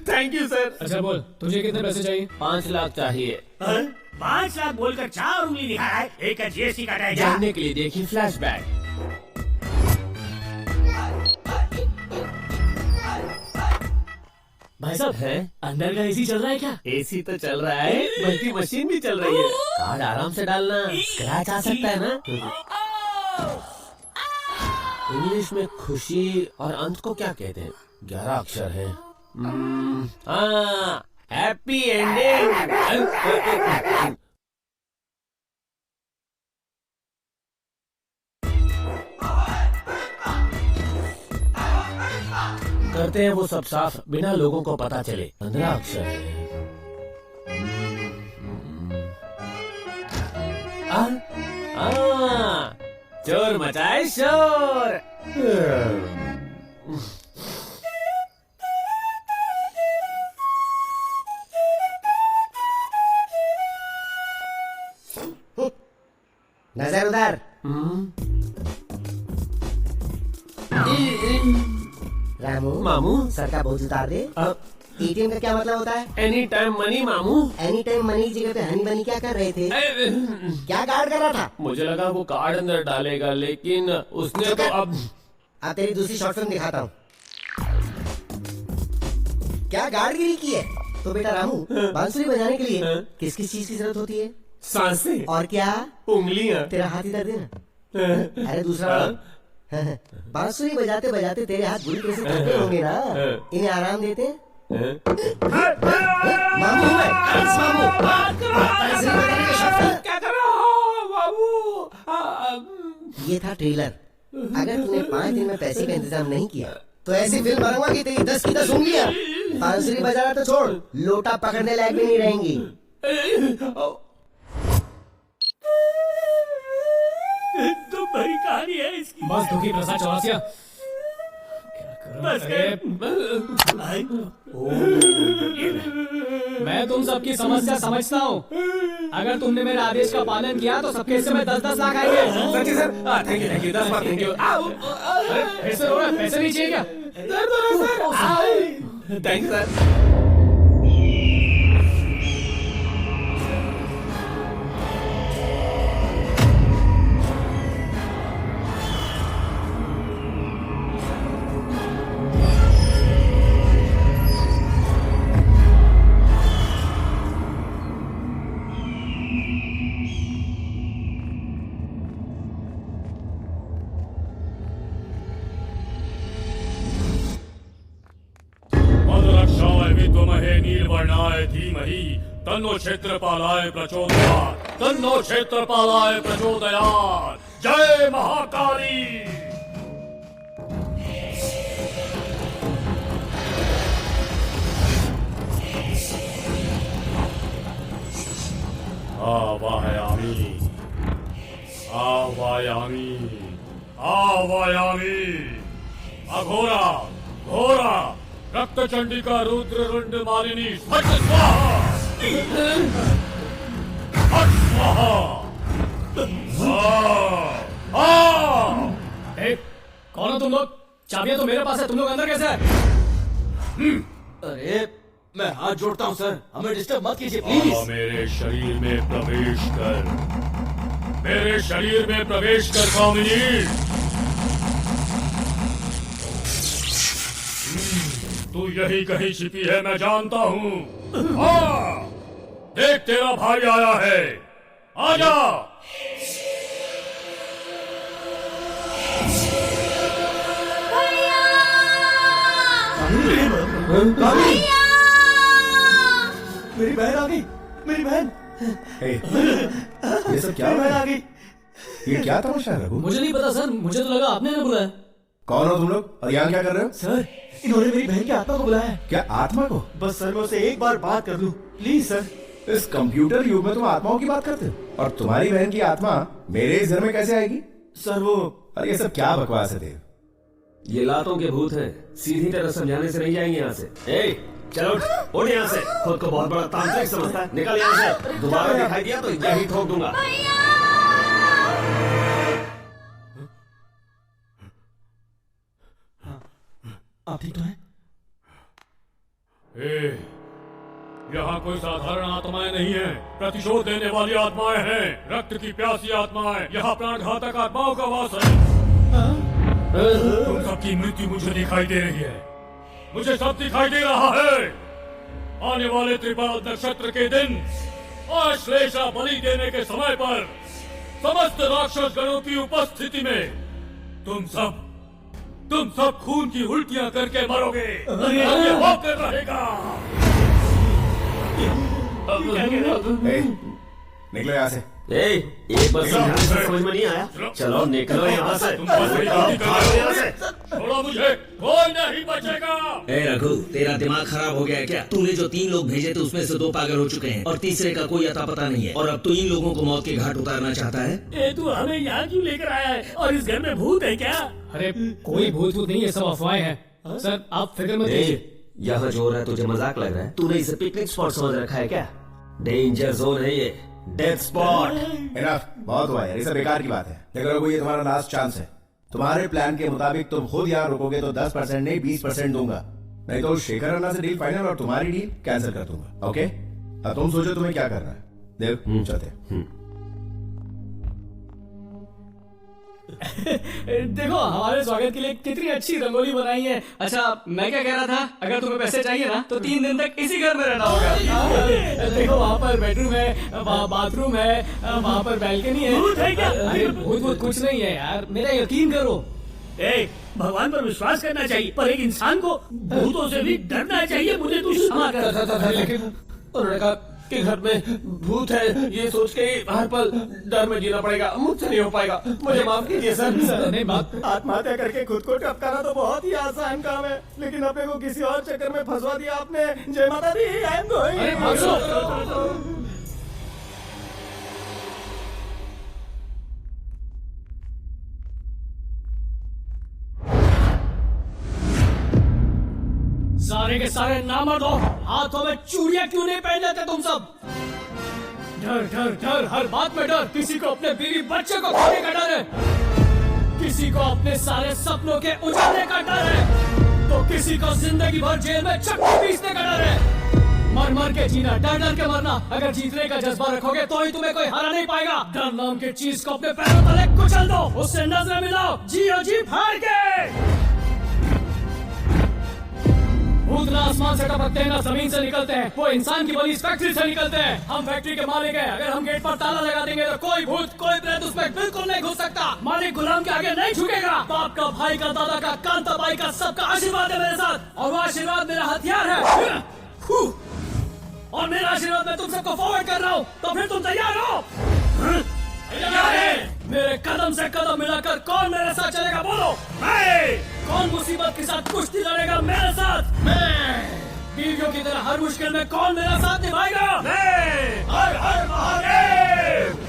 Thank you sir. अच्छा बोल, तुझे कितने पैसे चाहिए? 5 लाख चाहिए। 5 लाख बोलकर 4 उंगली दिखा रहा है। एक का जीएसटी काटा जानने के लिए देखिए फ्लैशबैक। भाई साहब है अंदर का एसी चल रहा है क्या? एसी तो चल रहा है, बल्कि मशीन भी चल रही है। कार्ड आराम से डालना, स्क्रैच आ सकता है ना? इंग्लिश में खुशी और अंत को क्या कहते हैं? 11 अक्षर है। Happy ending. करते हैं वो सब साफ, बिना लोगों को पता चले। 15 अक्षर है। चोर मचाए शोर। नजर उधर। रामू मामू, सर का बोझ उतार दे। एटीएम का क्या मतलब होता है? एनी टाइम मनी मामू। एनी टाइम मनी की जगह पे हनी बनी क्या कर रहे थे? क्या गार्ड कर रहा था? मुझे लगा वो कार्ड अंदर डालेगा, लेकिन उसने तो अब तेरी दूसरी शॉर्ट फिल्म दिखाता हूँ। क्या गार्डगिरी की है? तो बेटा रामू, बांसुरी बजाने के लिए किस किस चीज की जरूरत होती है? सांसें और क्या? उंगलियां। तेरा हाथ इधर दे ना। अरे दूसरा बांसुरी बजाते बजाते तेरे हाथ बुरी तरह से थके होंगे ना, इन्हें आराम देते हैं। मामू हूँ मैं, मामू। बांसुरी बजाने की शॉर्ट फिल्म। क्या कर रहा हो बाबू? ये था ट्रेलर। अगर तूने 5 दिन में पैसे का इंतजाम नहीं किया तो ऐसी फिल्म बनाऊंगा कि तेरी 10 की 10 उंगलियां बांसुरी बजाना तो छोड़, लोटा पकड़ने लायक भी नहीं रहेंगी। तो बड़ी कहानी है इसकी। बस दुखी प्रसाद चौरसिया। बस मैं तुम सबकी समस्या समझता हूँ। अगर तुमने मेरे आदेश का पालन किया तो सबके हिस्से में 10-10 लाख आएंगे। सच्ची sir, thank you 10 bar thank you. फिर से रो रहा है, पैसे नहीं चाहिए क्या? दर्द हो रहा है सर। Thank sir. विद्महे नीलवर्णाय धीमहि तन्नो क्षेत्रपालाय प्रचोदयात् तन्नो क्षेत्रपालाय प्रचोदयात्। जय महाकाली। आवायामि आवायामि आवायामि। अघोरा घोरा रक्त चंडिका रुद्र रुंड मालिनी फट स्वाहा फट स्वाहा। कौन हो तुम लोग? चाबियां तो मेरे पास है, तुम लोग अंदर कैसे हैं? अरे मैं हाथ जोड़ता हूँ सर, हमें डिस्टर्ब मत कीजिए प्लीज। मेरे शरीर में प्रवेश कर, मेरे शरीर में प्रवेश कर कामिनी। तू यही कहीं छिपी है, मैं जानता हूँ। हाँ, देख तेरा भाई आया है, आजा। मेरी बहन आ गई, मेरी बहन। ये सब क्या मेरी बहन आ गई। ये क्या तमाशा है रघु? मुझे नहीं पता सर, मुझे तो लगा आपने ना बुलाया। कौन हो तुम लोग और यहाँ क्या कर रहे हो? सर इन्होंने मेरी बहन की आत्मा को बुलाया है। क्या आत्मा को? बस सर मैं उसे एक बार बात कर लूं प्लीज सर। इस कंप्यूटर युग में तुम आत्माओं की बात करते हो, और तुम्हारी बहन की आत्मा मेरे इस घर में कैसे आएगी? सर वो अरे ये सब क्या बकवास है देव? ये लातों के भूत हैं, सीधी तरह समझाने से नहीं जाएंगे यहाँ से। ए, चलो उठ यहाँ से। खुद को बहुत बड़ा तांत्रिक समझता है, निकल यहाँ से। दोबारा दिखाई दिया तो यही ठोक दूंगा। आप ठीक तो हैं? यहाँ कोई साधारण आत्माएं नहीं है, प्रतिशोध देने वाली आत्माएं हैं, रक्त की प्यासी आत्माएं। यहाँ प्राणघातक आत्माओं का वास है। तुम सबकी मृत्यु मुझे दिखाई दे रही है, मुझे सब दिखाई दे रहा है। आने वाले त्रिपाल नक्षत्र के दिन आश्लेषा बलि देने के समय पर समस्त राक्षस गणों की उपस्थिति में तुम सब खून की उल्टियां करके मरोगे। ये होकर रहेगा। निकलो यहाँ से। एक बार समझाने से समझ में नहीं आया? चलो निकलो यहाँ से। छोड़ो मुझे, कोई नहीं बचेगा। ए रघु, तेरा दिमाग खराब हो गया है क्या? तूने जो 3 लोग भेजे थे उसमें से 2 पागल हो चुके हैं और तीसरे का कोई अता पता नहीं है, और अब तू इन लोगों को मौत के घाट उतारना चाहता है। तू हमें यहाँ क्यों लेकर आया है? और इस घर में भूत है क्या? अरे कोई भूत नहीं, ये सब अफवाहें हैं। सर आप फिक्र मत कीजिए। यहाँ जो हो रहा है तुझे मजाक लग रहा है? तूने इसे पिकनिक स्पॉट समझ रखा है क्या? डेंजर जोन है ये, डेथ स्पॉट। इनफ, बहुत हुआ यार, ये सब बेकार की बात है। देखो रघु, ये तुम्हारा लास्ट चांस है। तुम्हारे प्लान के मुताबिक तुम खुद यहाँ रुकोगे तो 10% नहीं 20% दूंगा, नहीं तो शेखर अन्ना से डील फाइनल और तुम्हारी डील कैंसिल कर दूंगा। ओके, अब तुम सोचो तुम्हें क्या करना है। देव चलते। देखो हमारे स्वागत के लिए कितनी अच्छी रंगोली बनाई है। अच्छा मैं क्या कह रहा था, अगर तुम्हें पैसे चाहिए ना तो 3 दिन तक इसी घर में रहना होगा। देखो वहाँ पर बेडरूम है, वहाँ बाथरूम है, वहाँ पर बैल्कनी है। भूत है क्या? अरे भूत कुछ नहीं है यार, मेरा यकीन करो। भगवान पर विश्वास करना चाहिए, पर एक इंसान को भूतों से भी डरना चाहिए। मुझे तू क्षमा कर। लेकिन उन्होंने कहा कि घर में भूत है, ये सोच के हर पल डर में जीना पड़ेगा। मुझसे नहीं हो पाएगा, मुझे माफ कीजिए सर। नहीं बात, आत्महत्या करके खुद को टपकाना तो बहुत ही आसान काम है, लेकिन अपने को किसी और चक्कर में फंसवा दिया आपने। जय माता दी। I am going. सारे के सारे नामर्द हो, हाथों में चूड़ियां क्यों नहीं पहन लेते तुम सब? डर डर डर, हर बात में डर। किसी को अपने बीवी बच्चे को खोने का डर है, किसी को अपने सारे सपनों के उजाड़ने का डर है। तो किसी को जिंदगी भर जेल में चक्की पीसने का डर है। मर मर के जीना, डर डर के मरना। अगर जीतने का जज्बा रखोगे तो ही तुम्हें कोई हरा नहीं पाएगा। डर नाम की चीज को अपने पैरों तले कुचल दो, उससे नजरें मिलाओ, जियो जी फाड़ के। भूत ना आसमान से टपकते हैं, ना जमीन से निकलते हैं, वो इंसान की बनी इस फैक्ट्री से निकलते हैं। हम फैक्ट्री के मालिक हैं। अगर हम गेट पर ताला लगा देंगे तो कोई भूत, कोई प्रेत उसमें बिल्कुल नहीं घुस सकता। मालिक गुलाम के आगे नहीं झुकेगा। बाप का, भाई का, दादा का, कांता बाई का, सबका आशीर्वाद है मेरे साथ, और वो आशीर्वाद मेरा हथियार है। और मेरा आशीर्वाद मैं तुम सबको फॉरवर्ड कर रहा हूँ, तो फिर तुम तैयार हो? तैयार है। मेरे कदम से कदम मिलाकर कौन मेरे साथ चलेगा बोलो? मैं। कौन मुसीबत के साथ कुश्ती लड़ेगा मेरे साथ? मैं। बीवियों की तरह हर मुश्किल में कौन मेरा साथ निभाएगा? मैं। हर हर महादेव।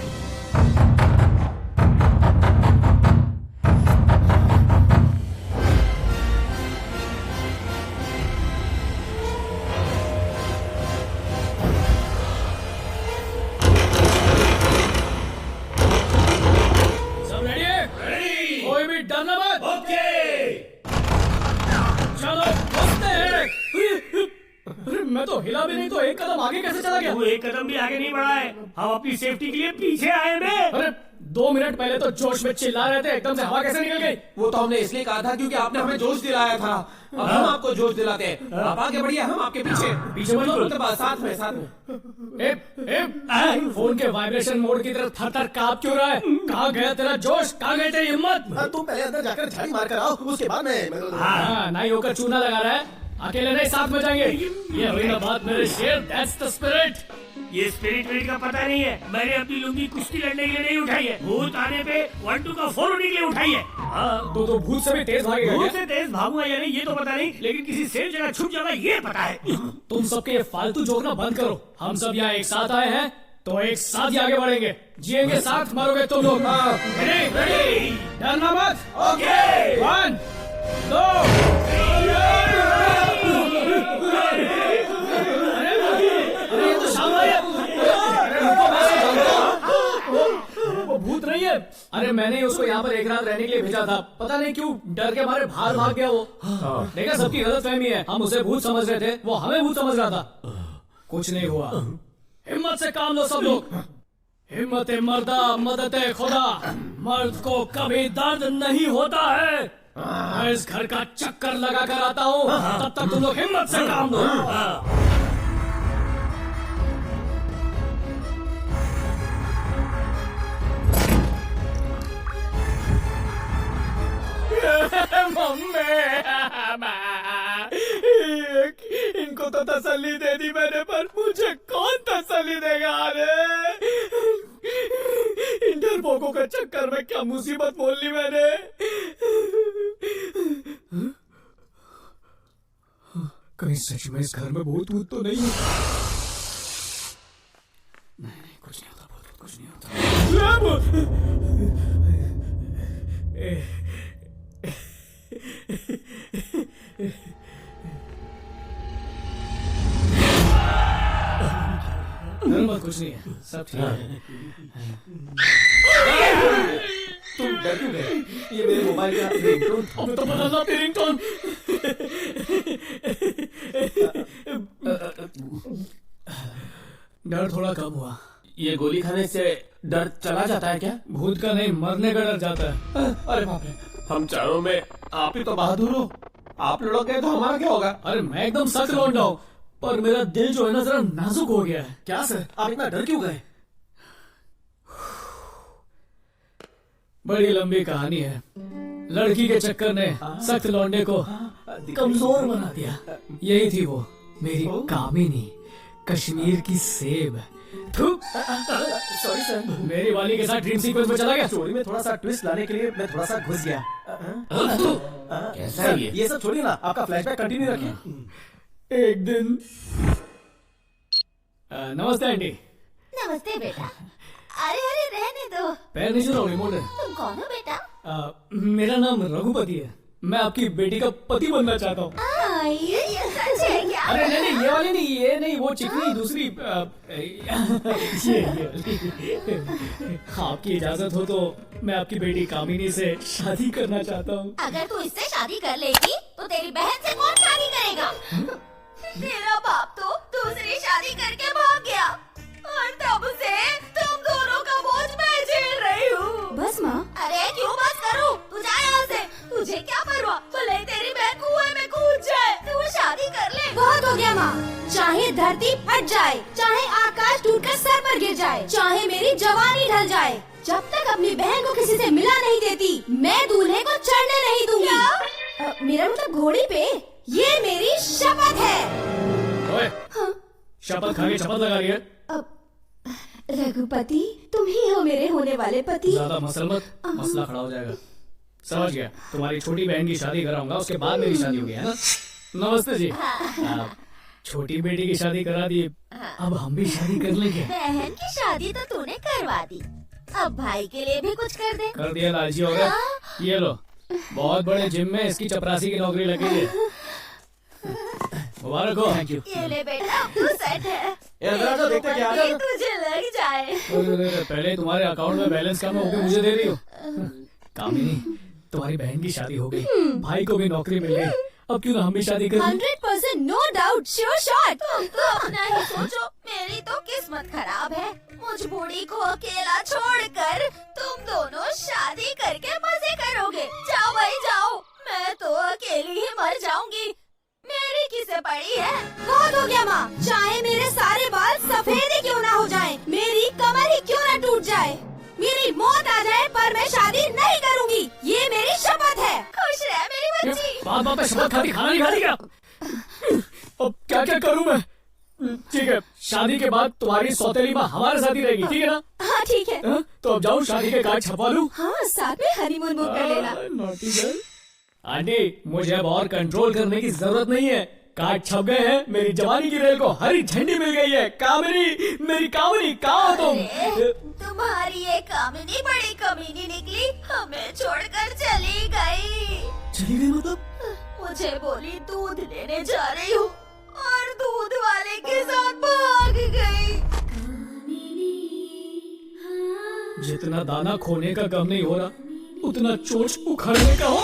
डरना मत। ओके चलो घुसते हैं। अरे मैं तो हिला भी नहीं तो एक कदम आगे कैसे चला गया? वो एक कदम भी आगे नहीं बढ़ा है, हम अपनी सेफ्टी के लिए पीछे आए हैं। अरे 2 मिनट पहले तो जोश में चिल्ला रहे थे, एकदम से हवा कैसे निकल गई? वो तो हमने इसलिए कहा था क्योंकि आपने हमें जोश दिलाया था। अब हम आपको जोश दिलाते हैं। आप आगे बढ़िए, हम आपके पीछे पीछे साथ में साथ में। फोन के वाइब्रेशन मोड की तरफ थर थर कांप क्यों रहा है? कहाँ गया तेरा जोश, कहाँ गई तेरी हिम्मत? तुम पहले अंदर जाकर झाड़ी मार कर आओ, उसके बाद में। हाँ, नाई होकर चूना लगा रहा है। अकेले नहीं, साथ में जाएंगे। ये हुई ना बात मेरे शेर, दैट्स द स्पिरिट। ये स्पिरिट का पता नहीं है। मैंने अपनी लुंगी कुश्ती लड़ने के लिए नहीं उठाई है, भूत आने पे 1-2 का फोन होने के लिए उठाई है। हाँ, तो भूत से भी तेज भागेगा? भूत से तेज भागूंगा या नहीं ये तो पता नहीं, लेकिन किसी सेफ जगह छुप जाऊंगा ये पता है। तुम सबके ये फालतू जोकना बंद करो। हम सब यहाँ एक साथ आए हैं तो एक साथ ही आगे बढ़ेंगे, जिएंगे साथ, मरोगे तुम लोग। रेडी? डरना मत। ओके 1 2 अरे तो शाम है। वो भूत नहीं है। अरे मैंने उसको यहाँ पर एक रात रहने के लिए भेजा था, पता नहीं क्यों डर के मारे बाहर भाग गया वो। देखा, सबकी गलतफहमी है। हम उसे भूत समझ रहे थे, वो हमें भूत समझ रहा था। कुछ नहीं हुआ। हिम्मत से काम लो सब लोग। हिम्मत मर्दा, मदद खुदा। मर्द को कभी दर्द नहीं होता है। मैं इस घर का चक्कर लगा कर आता हूँ, तब तक तुम लोग हिम्मत से काम लो। इनको तो तसल्ली दे दी मैंने, पर मुझे कौन तसल्ली देगा? अरे इन डरपोकों के चक्कर में क्या मुसीबत मोल ली मैंने। कहीं सच में इस घर में भूत भूत तो नहीं है? नहीं, कुछ नहीं होता, भूत कुछ नहीं होता। कुछ नहीं है, सब ठीक है। तुम डर क्यों गए? ये मेरे मोबाइल का रिंगटोन था। तो बदलना अपनी रिंगटोन। डर थोड़ा कम हुआ। ये गोली खाने से डर चला जाता है क्या? भूत का नहीं, मरने का डर जाता है। अरे बाप रे, हम चारों में आप ही तो बहादुर हो। आप लड़ोगे तो हमारा क्या होगा? अरे मैं एकदम सख्त लौंडा हूँ, पर मेरा दिल जो है ना जरा नाजुक हो गया है। क्या सर, आप इतना डर क्यों गए? बड़ी लंबी कहानी है। लड़की के चक्कर ने सख्त लौंडे को कमजोर बना दिया। यही थी वो, मेरी कामिनी, कश्मीर की सेब। सॉरी सर, मेरी वाली के साथ ड्रीम सीक्वेंस में चला गया। स्टोरी में थोड़ा सा ट्विस्ट लाने के लिए मैं थोड़ा सा घुस गया। कैसा है ये सब छोड़िए ना, आपका फ्लैशबैक कंटिन्यू रखिए। एक दिन नमस्ते आंटी। नमस्ते बेटा। अरे अरे रहने दो। पैर नहीं छू, रिमोट है। तुम कौन हो बेटा? मेरा नाम रघुपति है। मैं आपकी बेटी का पति बनना चाहता हूँ। ये सच है? है क्या? अरे नहीं, ये वाली नहीं, ये नहीं, वो चिकनी दूसरी ये। आपकी इजाजत हो तो मैं आपकी बेटी कामिनी से शादी करना चाहता हूँ। अगर तू इससे शादी कर लेगी तो तेरी बहन से कौन शादी करेगा? तेरा बाप तो दूसरी शादी करके भाग गया और तब से तुम दोनों का बोझ मैं झेल रही हूँ। बस माँ। अरे क्यों बस करूँ? तू जा यहाँ से। तुझे क्या परवाह? भले तेरी बहन कुएं में कूद जाए, तू शादी कर ले। बहुत हो गया माँ। चाहे धरती फट जाए, चाहे आकाश टूटकर सर पर गिर जाए, चाहे मेरी जवानी ढल जाए, जब तक अपनी बहन को किसी से मिला नहीं देती, मैं दूल्हे को चढ़ने नहीं दूंगी। मेरा मतलब घोड़ी पे। ये मेरी शपथ है। ओए, शपथ खा के शपथ लगा रही है। रघुपति, तुम ही हो मेरे होने वाले पति। ज्यादा मसल मत, मसला खड़ा हो जाएगा। समझ गया। तुम्हारी छोटी बहन की शादी कराऊंगा, उसके बाद मेरी शादी होगी, है ना? नमस्ते जी। छोटी बेटी की शादी करा दी, अब हम भी शादी कर लेंगे। बहन की शादी तो तूने करवा दी, अब भाई के लिए भी कुछ कर दे। कर दिया, लालची हो गया। ये लो, बहुत बड़े जिम में इसकी चपरासी की नौकरी लगी है। मुबारक हो। Thank you. ये ले बेटा, तू सेट है। तो देखते क्या ये तुझे लग जाए। पहले तुम्हारे अकाउंट में बैलेंस कम है, वो भी मुझे दे रही हो। कामिनी, तुम्हारी बहन की शादी हो गई, भाई को भी नौकरी मिल गई, अब क्यों ना हम भी शादी करें? 100% नो डाउट, श्योर शॉट। तुम तो अपना ही सोचो, मेरी तो किस्मत खराब है। मुझ बूढ़ी को अकेला छोड़कर तुम दोनों शादी करके मजे करोगे। जाओ भाई जाओ, मैं तो अकेली ही मर जाऊंगी। मेरी किसे पड़ी है? बहुत हो गया माँ। चाहे मेरे सारे बाल सफेद ही क्यों ना हो जाएं, मेरी कमर ही क्यों ना टूट जाए, मेरी मौत आ जाए, पर मैं शादी नहीं करूंगी। ये मेरी शपथ है। खुश रह मेरी बच्ची। बाप पे शपथ खाती, खाना नहीं खाती क्या? अब क्या क्या करूं मैं? ठीक है, शादी के बाद तुम्हारी सौतेली माँ हमारे साथ ही रहेगी, ठीक है ना? हाँ ठीक है। तो अब जाऊँ शादी के कार्ड छपवा लूं? हाँ, साथ में हनीमून बुक कर लेना। Naughty girl. आंटी, मुझे अब और कंट्रोल करने की जरूरत नहीं है। कार्ड छप गए हैं, मेरी जवानी की रेल को हरी झंडी मिल गई है। कामिनी, मेरी कामिनी, कहाँ हो तुम? तुम्हारी ये कामिनी बड़ी कमीनी निकली, हमें छोड़कर चली गई। चली गई मतलब? मुझे बोली दूध लेने जा रही हूँ और दूध वाले के साथ भाग गई। जितना दाना खोने का गम नहीं हो रहा, उतना चोच उखाड़ने का हो।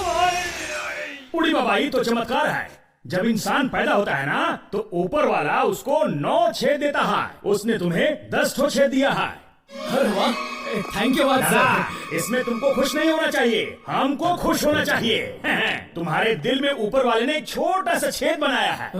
उड़ी बाबा, ये तो चमत्कार है। जब इंसान पैदा होता है ना, तो ऊपर वाला उसको 9 छेद देता है। उसने तुम्हें 10 ठो छेद दिया है। अरे वाह, थैंक यू दादा, इसमें तुमको खुश नहीं होना चाहिए, हमको खुश होना चाहिए। तुम्हारे दिल में ऊपर वाले ने एक छोटा सा छेद बनाया है।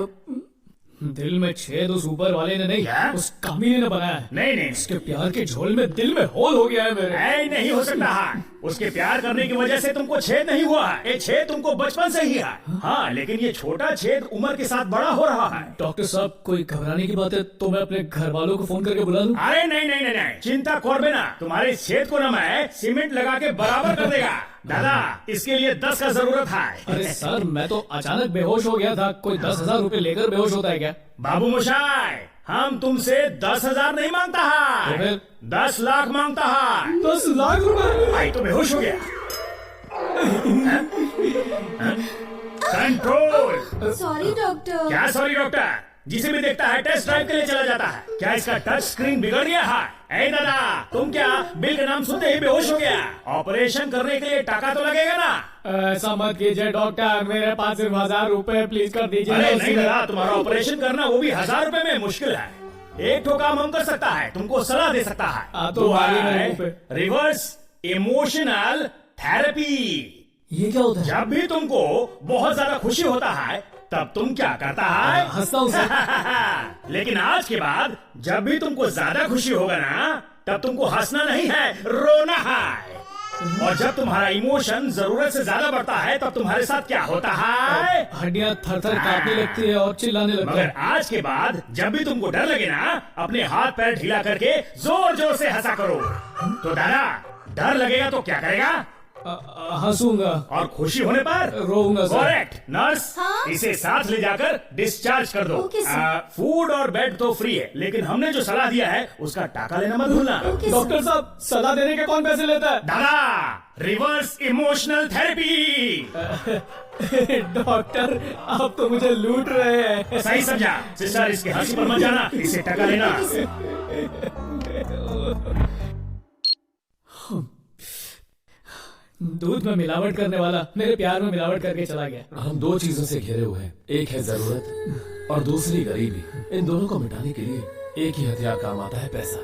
दिल में छेद उस ऊपर वाले ने नहीं, उस कामिनी ने बनाया है। नहीं, उसके प्यार के झोल में दिल में होल हो गया है मेरे। नहीं हो सकता है। उसके प्यार करने की वजह से तुमको छेद नहीं हुआ है, ये छेद तुमको बचपन से ही है। हाँ, लेकिन ये छोटा छेद उम्र के साथ बड़ा हो रहा है। डॉक्टर साहब, कोई घबराने की बात है तो मैं अपने घर वालों को फोन करके बुला लूं? अरे नहीं, चिंता कर ना। तुम्हारे छेद को ना मैं सीमेंट लगा के बराबर कर देगा। दादा, इसके लिए 10 का जरूरत है। अरे सर, मैं तो अचानक बेहोश हो गया था। कोई 10,000 रूपए लेकर बेहोश होता है क्या? बाबू मोशाय, हम तुमसे 10,000 नहीं मांगता है, तो फिर 10 लाख मांगता है। 10 लाख रुपए? भाई तो बेहोश हो गया। कंट्रोल। Sorry doctor. क्या सॉरी डॉक्टर? जिसे भी देखता है टेस्ट ड्राइव के लिए चला जाता है। क्या इसका टच स्क्रीन बिगड़ गया है? ए दादा, तुम क्या बिल का नाम सुनते ही बेहोश हो गया? ऑपरेशन करने के लिए टाका तो लगेगा ना? ऐसा मत कीजिए डॉक्टर, मेरे पास सिर्फ 1000 रूपए प्लीज कर दीजिए। अरे नहीं दादा, तुम्हारा ऑपरेशन करना वो भी 1000 रूपए में मुश्किल है। एक ठो काम हम कर सकता है, तुमको सलाह दे सकता है। तो रिवर्स इमोशनल थेरेपी। ये क्या होता है? जब भी तुमको बहुत ज्यादा खुशी होता है, तब तुम क्या करता है? हंसता हूँ। लेकिन आज के बाद जब भी तुमको ज्यादा खुशी होगा ना, तब तुमको हंसना नहीं है, रोना है। और जब तुम्हारा इमोशन जरूरत से ज्यादा बढ़ता है, तब तुम्हारे साथ क्या होता है? हड्डियां थर-थर कांपने लगती है और चिल्लाने लगता है। मगर आज के बाद जब भी तुमको डर लगे ना, अपने हाथ पैर ढीला करके जोर जोर से हंसा करो। तो दादा, डर लगेगा तो क्या करेगा? हंसूंगा। और खुशी होने पर रोऊंगा सर। करेक्ट। नर्स, हाँ? इसे साथ ले जाकर डिस्चार्ज कर दो। Okay sir. फूड और बेड तो फ्री है, लेकिन हमने जो सलाह दिया है उसका टाका लेना मत भूलना। ओके डॉक्टर साहब, सलाह देने के कौन पैसे लेता है? दादा, रिवर्स इमोशनल थेरेपी। डॉक्टर, आप तो मुझे लूट रहे हैं। सही समझा। सिस्टर, इसके हंसी पर मत जाना, इसे टका लेना। दूध में मिलावट करने वाला मेरे प्यार में मिलावट करके चला गया। हम दो चीजों से घिरे हुए हैं, एक है जरूरत और दूसरी गरीबी। इन दोनों को मिटाने के लिए एक ही हथियार काम आता है, पैसा।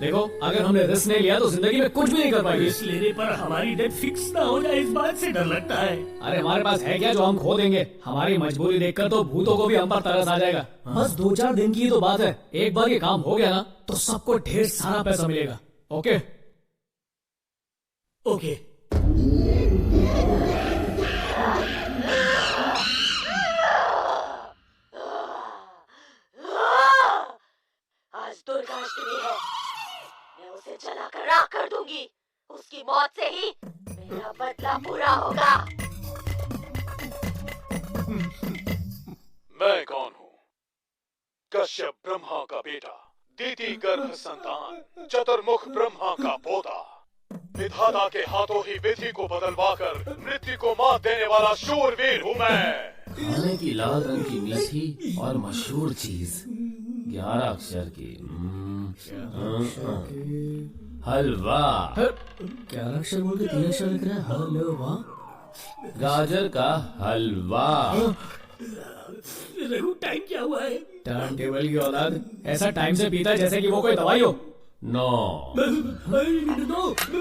देखो, अगर हमने रिस्क नहीं लिया तो जिंदगी में कुछ भी नहीं कर पाएंगे। रिस्क लेने पर हमारी डेथ फिक्स ना हो जाए, इस बात से डर लगता है। अरे हमारे पास है क्या जो हम खो देंगे? हमारी मजबूरी देखकर तो भूतों को भी हम पर तरस आ जाएगा। बस 2-4 दिन की ही तो बात है। एक बार ये काम हो गया ना तो सबको ढेर सारा पैसा मिलेगा। Okay okay. आज दुर्गाष्टमी है, मैं उसे जलाकर राख कर दूंगी। उसकी मौत से ही मेरा बदला पूरा होगा। मैं कौन हूँ? कश्यप ब्रह्मा का बेटा, दीति गर्भ संतान, चतुर्मुख ब्रह्मा का पोता। विधाता के हाथों ही विधि को बदलवाकर मृत्यु को मात देने वाला शूरवीर हूँ मैं। खाने की लाल रंग की मीठी और मशहूर चीज, 11 अक्षर की हलवा। 11 अक्षर बोल के 3 अक्षर लिख रहा है। हलवा, गाजर का हलवा। रघु, टाइम क्या हुआ है? टर्न टेबल की औलाद ऐसा टाइम से पीता है जैसे कि वो कोई दवाई हो। 9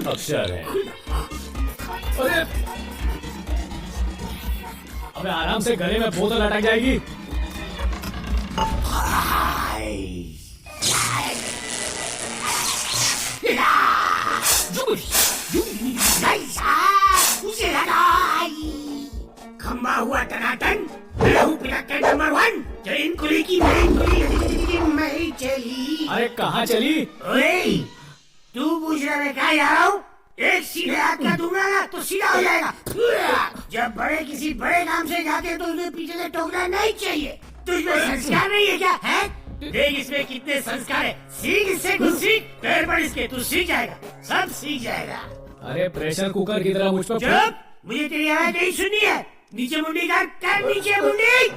अक्षर है। अरे अबे, आराम से गले में बोतल अटक जाएगी। खंबा हुआ टनाटन, लहू पिलक्कड़ नंबर 1। ट्रेन कुली की मैं चली। अरे कहाँ चली? ओए, तू पूछ रहा है क्या जा रहा हूँ? एक सीधे हाथ का दूंगा ना तो सीधा हो जाएगा। जब बड़े किसी बड़े काम से जाते हैं तो उन्हें पीछे से टोकना नहीं चाहिए। तुझमें संस्कार नहीं है क्या? है? देख इसमें कितने संस्कार है। सीख इससे कुछ सीख, पैर पर इसके तू सीख जाएगा, सब सीख जाएगा। अरे प्रेशर कुकर की तरह मुझ पर चुप, मुझे तेरी आवाज नहीं सुनी है। नीचे मुंडी कर नीचे मुंडी।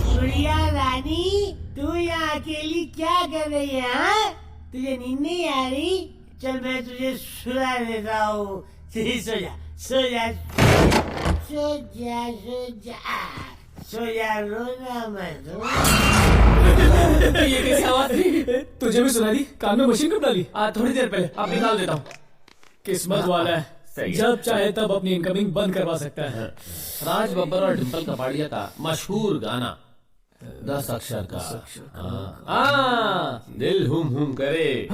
सूर्या रानी, तू यहाँ अकेली क्या कर रही है? हाँ? तुझे नींद नहीं आ रही? चल मैं तुझे सुला देता हूँ। सो जा, सो जा, सो जा, सो जा, सो जा, रोना मत। ये कैसी आवाज थी? तुझे भी सुना दी? कान में मशीन कब डाली? थोड़ी देर पहले। आप निकाल देता हूँ। किस्मत वाला है, जब चाहे तब अपनी इनकमिंग बंद करवा सकता है। राज बब्बर और डिम्पल कपाड़िया का मशहूर गाना 10 अक्षर का। दिल हुम करे।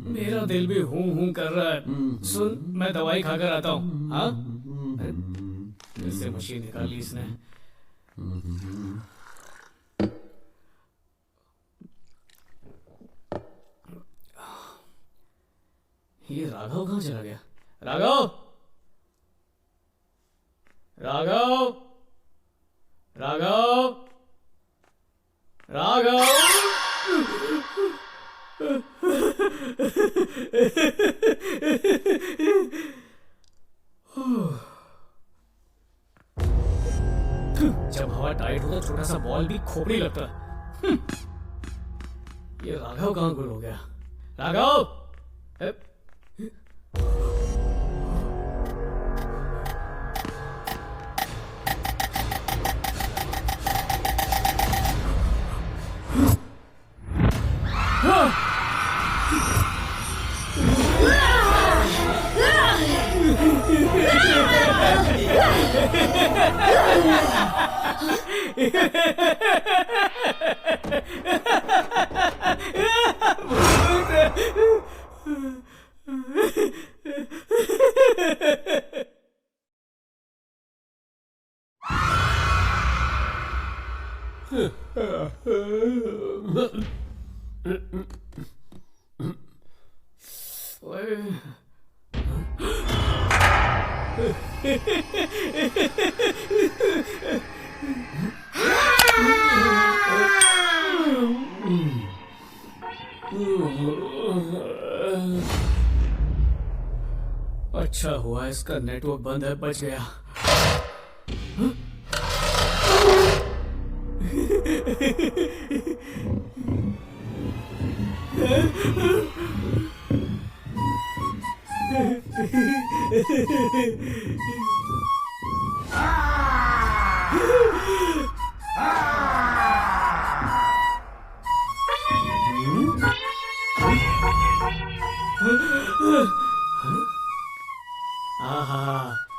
मेरा दिल भी हूं कर रहा है। सुन, मैं दवाई खाकर आता हूँ। हाँ, इससे मशीन निकाली इसने। ये राघव कहाँ चला गया? राघव, राघव, राघव, राघव। जब हवा टाइट हो तो छोटा सा बॉल भी खोपड़ी लगता है। ये राघव कहाँ गुल हो गया? राघव, अच्छा हुआ इसका नेटवर्क बंद है, बच गया।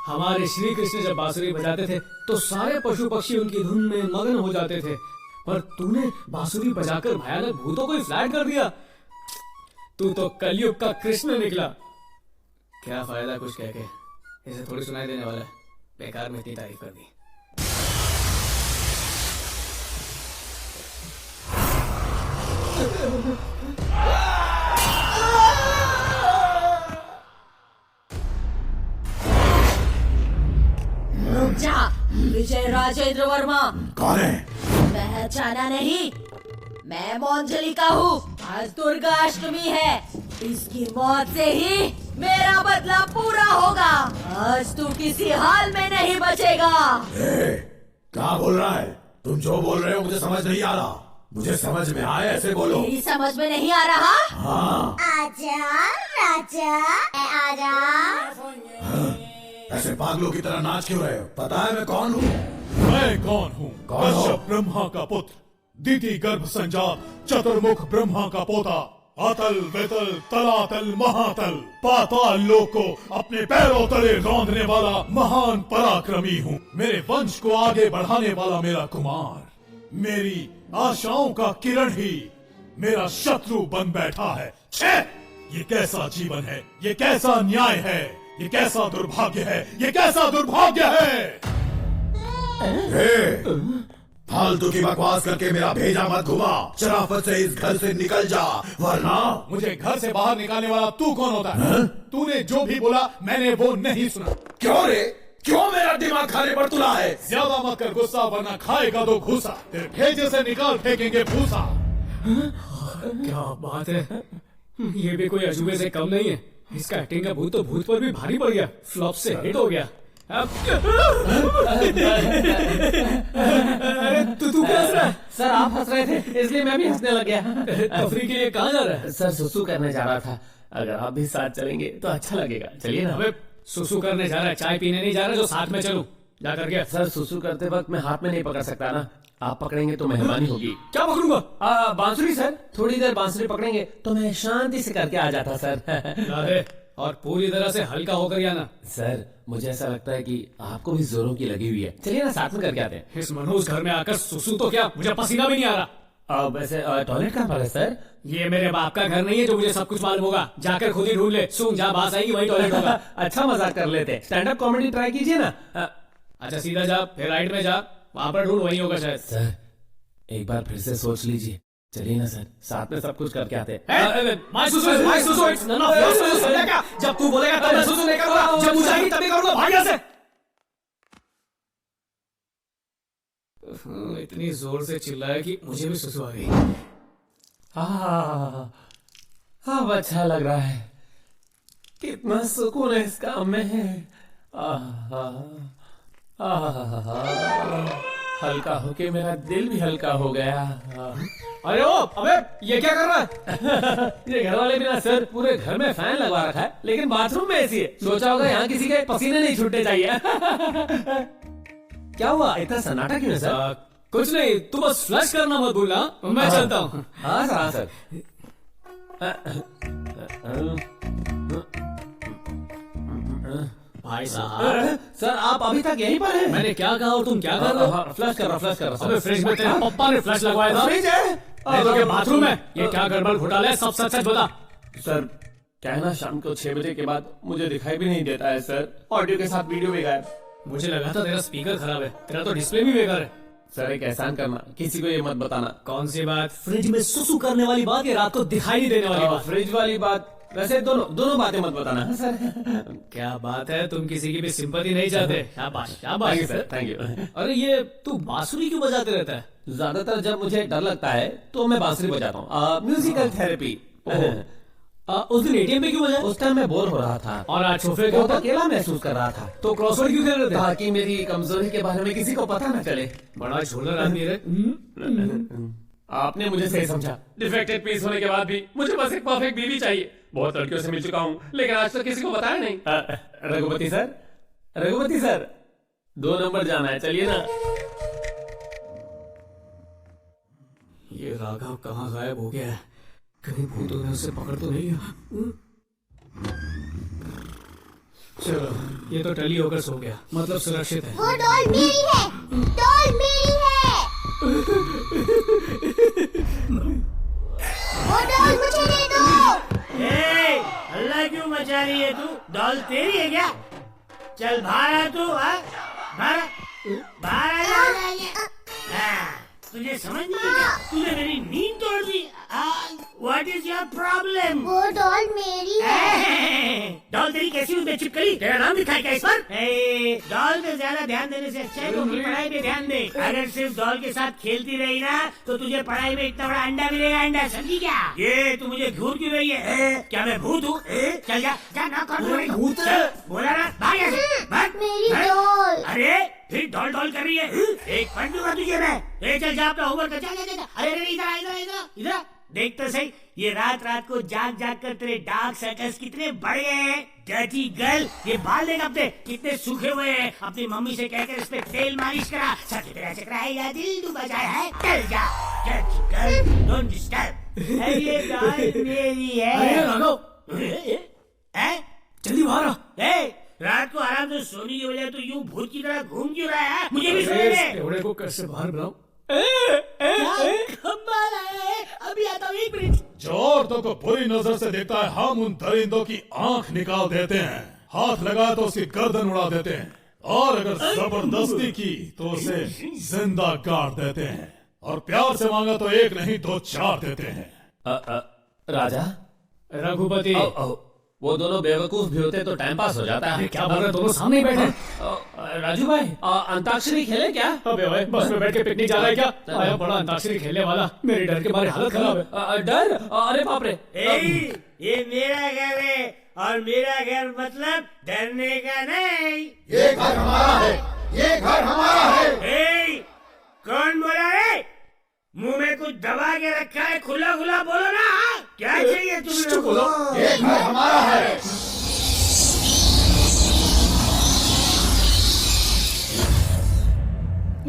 हमारे श्री कृष्ण जब बांसुरी बजाते थे तो सारे पशु पक्षी उनकी धुन में मगन हो जाते थे, पर तूने बांसुरी बजाकर भयानक भूतों को ही फ्लैट कर दिया। तू तो कलयुग का कृष्ण निकला। क्या फायदा कुछ कह के, इसे थोड़ी सुनाई देने वाला है। बेकार में इतनी तारीफ कर दी। रुक जा, विजय राजेंद्र वर्मा। कौन है? पहचाना नहीं? मैं मोंजलिका हूँ। आज दुर्गा अष्टमी है, इसकी मौत से ही मेरा बदला पूरा होगा। आज तू किसी हाल में नहीं बचेगा। क्या बोल रहा है? तुम जो बोल रहे हो मुझे समझ नहीं आ रहा। मुझे समझ में आए ऐसे बोलो। तेरी समझ में नहीं आ रहा? हाँ। आजा राजा, आजा। ऐसे पागलों की तरह नाच क्यों रहे हो? पता है मैं कौन हूँ? मैं कौन हूँ? कश्यप ब्रह्मा का पुत्र, दिति गर्भ संजात, चतुर्मुख ब्रह्मा का पोता, अतल वेतल तलातल महातल, पाताल लोक को अपने पैरों तले रौंदने वाला महान पराक्रमी हूँ। मेरे वंश को आगे बढ़ाने वाला मेरा कुमार, मेरी आशाओं का किरण ही मेरा शत्रु बन बैठा है। छे! ये कैसा जीवन है? ये कैसा न्याय है? ये कैसा दुर्भाग्य है? ये कैसा दुर्भाग्य है? फालतू की बकवास करके मेरा भेजा मत घुमा। शराफत से इस घर से निकल जा, वरना मुझे घर से बाहर निकालने वाला तू कौन होता है? तूने जो भी बोला मैंने वो नहीं सुना। क्यों रे? क्यों मेरा दिमाग खाने पर तुला है? ज्यादा मत कर गुस्सा, वरना खाएगा तो घूसा। तेरे भेजे से निकाल फेंकेंगे भूसा। क्या बात है, ये भी कोई अजूबे से कम नहीं है। इसका एक्टिंग का भूत तो भूत पर भी भारी पड़ गया, फ्लॉप से हिट हो गया। अरे तू क्या हंस रहा है? सर आप हंस रहे थे इसलिए मैं भी हंसने लग गया। तफरी के लिए कहाँ जा रहा है? सर सुसु करने जा रहा था। अगर आप भी साथ चलेंगे तो अच्छा लगेगा। चलिए ना। अबे सुसु करने जा रहा है, चाय पीने नहीं जा रहा जो साथ में चलूं? जा करके। सर सुसु करते वक्त मैं हाथ में नहीं पकड़ सकता ना, आप पकड़ेंगे तो मेहरबानी होगी। क्या पकड़ूंगा? बांसुरी सर, थोड़ी देर बांसुरी पकड़ेंगे तो मैं शांति से करके आ जाता सर। और पूरी तरह से हल्का होकर आना। सर मुझे ऐसा लगता है कि आपको भी जोरों की लगी हुई है। चलिए ना साथ में करके आते हैं। इस मनहूस घर में आकर सुसु तो क्या, मुझे पसीना भी नहीं आ रहा। वैसे टॉयलेट कहाँ पर है सर? ये मेरे बाप का घर नहीं है जो मुझे सब कुछ मालूम होगा। जाकर खुद ही ढूंढ ले, सूंघ जहाँ बास आएगी वही टॉयलेट होगा। अच्छा मजाक कर लेते, स्टैंड अप कॉमेडी ट्राई कीजिए ना। अच्छा सीधा जा, फिर राइट में जा, वहाँ पर ढूंढ, वही होगा शायद। सर एक बार फिर से सोच लीजिए। चलिए ना सर, साथ में सब कुछ करके आते हैं। जब तू बोलेगा तब मैं सुसु नहीं करूंगा, जब मुझे आएगी तभी करूंगा। भाग यहाँ से। इतनी जोर से चिल्लाया कि मुझे भी सुसु आ गई। अब अच्छा लग रहा है, कितना सुकून है इस काम में। हल्का होके मेरा दिल भी हल्का हो गया। अरे ओ, अबे ये क्या कर रहा है? ये घर वाले भी ना सर, पूरे घर में फैन लगवा रखा है, लेकिन बाथरूम में एसी है। सोचा होगा यहाँ किसी के पसीने नहीं छूटने चाहिए। क्या हुआ, इतना सन्नाटा क्यों है सर? कुछ नहीं, तू बस फ्लश करना मत भूलना, मैं चलता हूँ। हाँ सर, हाँ सर। भाई साहब, सर आप अभी तक यहीं पर हैं? मैंने क्या कहा और तुम क्या कर रहे हो? फ्लश कर रहा। अबे फ्रिज में तेरे पप्पा ने फ्लश लगवाया था। फ्रिज है? नहीं तो क्या बाथरूम है? ये क्या गड़बड़ घोटाला है? सब सच सच बता। सर क्या है ना, शाम को 6 बजे के बाद मुझे दिखाई भी नहीं देता है सर। ऑडियो के साथ वीडियो भी गायब। मुझे लगा था तेरा स्पीकर खराब है, तेरा तो डिस्प्ले भी बेकार है। सर एक एहसान करना, किसी को ये मत बताना। कौन सी बात? फ्रिज में सुसु करने वाली बात या रात को दिखाई नहीं देने वाली बात? फ्रिज वाली बात। वैसे दोनों बातें मत बताना है सर। क्या बात है, तुम किसी की भी सिंपैथी नहीं चाहते? शाबाश शाबाश सर, थैंक यू। अरे ये तू बांसुरी क्यों बजाते रहता है? ज्यादातर जब मुझे डर लगता है तो मैं बांसुरी बजाता हूँ, म्यूजिकल थेरेपी। उस दिन एटीएम पे क्यों बजाया? उस टाइम मैं बोर हो रहा था और आज सोफे बहुत अकेला महसूस कर रहा था, तो क्रॉसवर्ड क्यों खेल रहे थे? ताकि मेरी कमजोरी के बारे में किसी को पता न चले। बड़ा छोटा आदमी है। आपने मुझे सही समझा। डिफेक्टेड पीस होने के बाद भी मुझे बस एक परफेक्ट बीवी चाहिए। बहुत लड़कियों से मिल चुका हूँ लेकिन आज तक किसी को बताया नहीं। रघुपति सर 2 नंबर जाना है, चलिए ना। ये राघव कहाँ गायब हो गया है? कहीं भूतों ने उसे पकड़ तो नहीं लिया? चलो ये तो टली होकर सो गया, मतलब सुरक्षित है। वो डॉल मेरी है, डॉल मेरी है। वो डॉल मुझे दे दो। हल्ला क्यों मचा रही है तू? डॉल तेरी है क्या? चल बाहर आ तू, बाहर आ जा। तुझे समझ नहीं क्या? तूने मेरी नींद तोड़ दी। What is your problem? वो डॉल मेरी है। डॉल तेरी कैसी हुई बेचिपकली? तेरा नाम लिखा है क्या इस पर? डॉल पे ज्यादा ध्यान देने से अच्छा है कि अपनी पढ़ाई पे ध्यान दे। अगर सिर्फ डॉल के साथ खेलती रही ना तो तुझे पढ़ाई में इतना बड़ा अंडा मिलेगा, अंडा, समझी क्या? ये तू मुझे घूर क्यों रही है? क्या मैं भूत हूँ? चल जा ना कर भूत बोला ना, भाग मेरी डॉल। अरे फिर डॉल डॉल कर रही है, एक पढ़ दूंगा तुझे मैं। चल जा अपना होमवर्क कर, जा। अरे इधर देख तो सही, ये रात को जाग कर तेरे डार्क सर्कल्स कितने बढ़ गए हैं। डर्टी गर्ल, ये बाल देख अपने कितने सूखे हुए हैं। अपनी मम्मी से कहकर इस पे तेल मालिश करा, सब तेरा चक्रा है या दिल डूबा जाए है। चल जा, डर्टी गर्ल, डोंट डिस्टर्ब। ये डॉल मेरी है। जल्दी बाहर आ। रात को आराम से सोने की वजह तो यूं भूत की तरह घूम क्यों रहा है? मुझे भी सोने दे। को कैसे बाहर बुलाऊं? कमाल है, अभी आता हूँ, 1 मिनट। जो औरतों को बुरी नजर से देखता है हम उन दरिंदों की आंख निकाल देते हैं, हाथ लगा तो उसकी गर्दन उड़ा देते हैं, और अगर जबरदस्ती की तो उसे जिंदा गाड़ देते हैं, और प्यार से मांगा तो 1 नहीं 2 4 देते हैं। राजा, रघुपति, वो दोनों बेवकूफ भी होते तो टाइम पास हो जाता है। क्या बोल रहे, दोनों सामने ही बैठे। राजू भाई, अंताक्षरी खेले क्या? अबे भाई, बस में बैठ के पिकनिक जा रहा है क्या? आया बड़ा अंताक्षरी खेलने वाला, मेरी डर के मारे हालत खराब है। डर? अरे बाप रे। ये मेरा घर है, और मेरा घर मतलब डरने का नहीं। ये घर हमारा है, ये घर हमारा है। कौन बोला रे? मुंह में कुछ दबा के रखा है, खुला बोलो ना। क्या चाहिए तुम बोलो? ये घर हमारा है।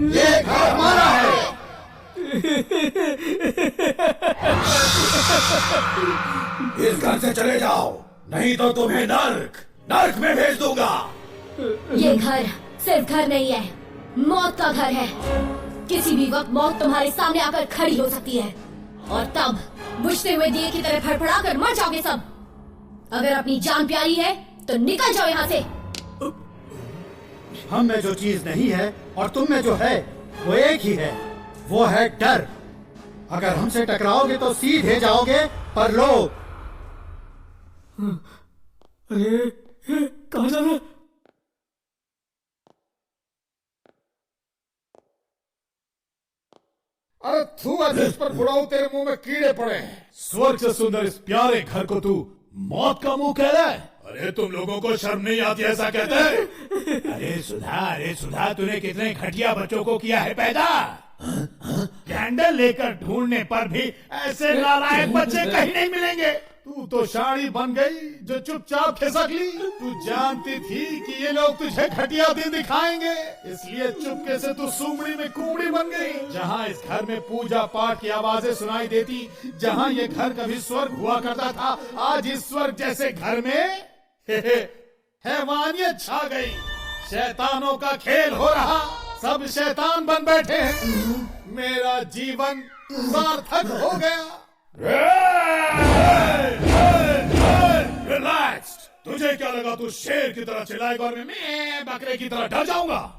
ये घर हमारा है। इस घर से चले जाओ, नहीं तो तुम्हें नर्क में भेज दूंगा। ये घर सिर्फ घर नहीं है, मौत का घर है। किसी भी वक्त मौत तुम्हारे सामने आकर खड़ी हो सकती है, और तब बुझते हुए दिए की तरह फड़फड़ा कर मर जाओगे सब। अगर अपनी जान प्यारी है तो निकल जाओ यहाँ से। हम में जो चीज नहीं है और तुम में जो है वो एक ही है, वो है डर। अगर हमसे टकराओगे तो सीधे जाओगे परलोक। अरे कहाँ जाना? अरे तू इस पर बुढ़ाऊ, तेरे मुंह में कीड़े पड़े हैं। स्वर्ग से सुंदर इस प्यारे घर को तू मौत का मुंह कह रहा है? अरे तुम लोगों को शर्म नहीं आती ऐसा कहते हैं? अरे सुधा तूने कितने घटिया बच्चों को किया है पैदा। कैंडल लेकर ढूंढने पर भी ऐसे नालायक बच्चे कहीं नहीं मिलेंगे। तू तो साड़ी बन गई जो चुपचाप खिसक ली। तू जानती थी कि ये लोग तुझे घटिया दिन दिखाएंगे, इसलिए चुपके से तू सुमड़ी में कुमड़ी बन गई। जहाँ इस घर में पूजा पाठ की आवाजें सुनाई देती, जहाँ ये घर कभी स्वर्ग हुआ करता था, आज इस स्वर्ग जैसे घर में हैवानियत छा गई। शैतानों का खेल हो रहा, सब शैतान बन बैठे हैं। मेरा जीवन सार्थक हो गया। रिलैक्स। तुझे क्या लगा तू शेर की तरह चिल्लाएगा और मैं बकरे की तरह डर जाऊंगा?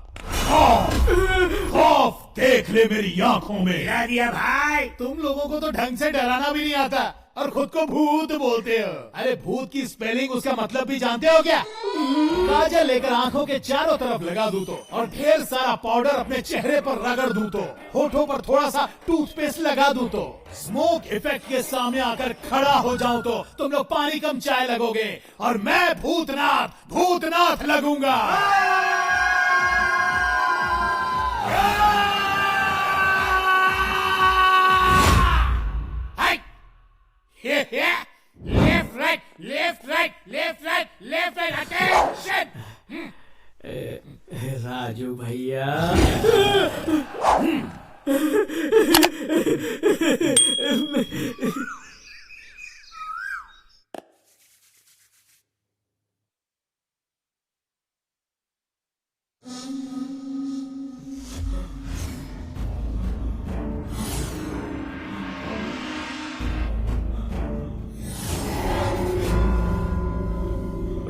खौफ देख ले मेरी आंखों में। गिरा दिया भाई। तुम लोगों को तो ढंग से डराना भी नहीं आता और खुद को भूत बोलते हो। अरे भूत की स्पेलिंग उसका मतलब भी जानते हो क्या? काजल लेकर आंखों के चारों तरफ लगा दूं तो, और ढेर सारा पाउडर अपने चेहरे पर रगड़ दूं तो, होठों पर थोड़ा सा टूथपेस्ट लगा दूं तो, स्मोक इफेक्ट के सामने आकर खड़ा हो जाऊं तो तुम लोग पानी कम चाय लगोगे और मैं भूतनाथ लगूंगा। Left right attention. राजू भैया।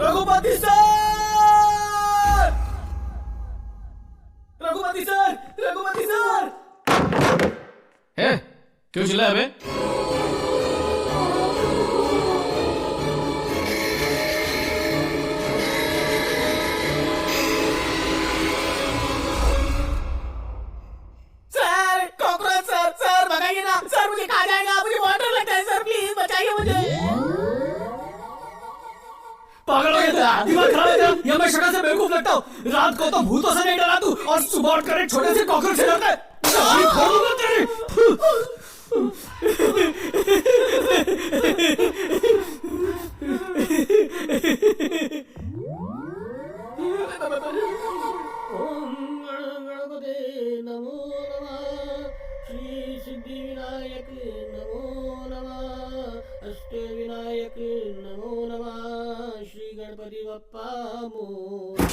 Raghupati sir! Raghupati sir! Raghupati sir! है? क्यों चिल्लाया बे? सर कॉकरोच सर भगाइए ना सर, मुझे खा जाएगा, मुझे बहुत डर लगता है सर, प्लीज बचाइए मुझे। पागल हो गया, दिमाग खराब है तेरा? या मैं शक्ल से बेवकूफ लगता हूँ? रात को तो भूतों से नहीं डरा तू और सुबह उठकर एक छोटे से कॉकरोच से डरता है। सारी खोल दूंगा तेरी। ओम गणपते नमो नमः, श्री सिद्धि विनायक नमो नमः, अष्ट विनायक नमो नमः, श्री गणपति बप्पा मोरया।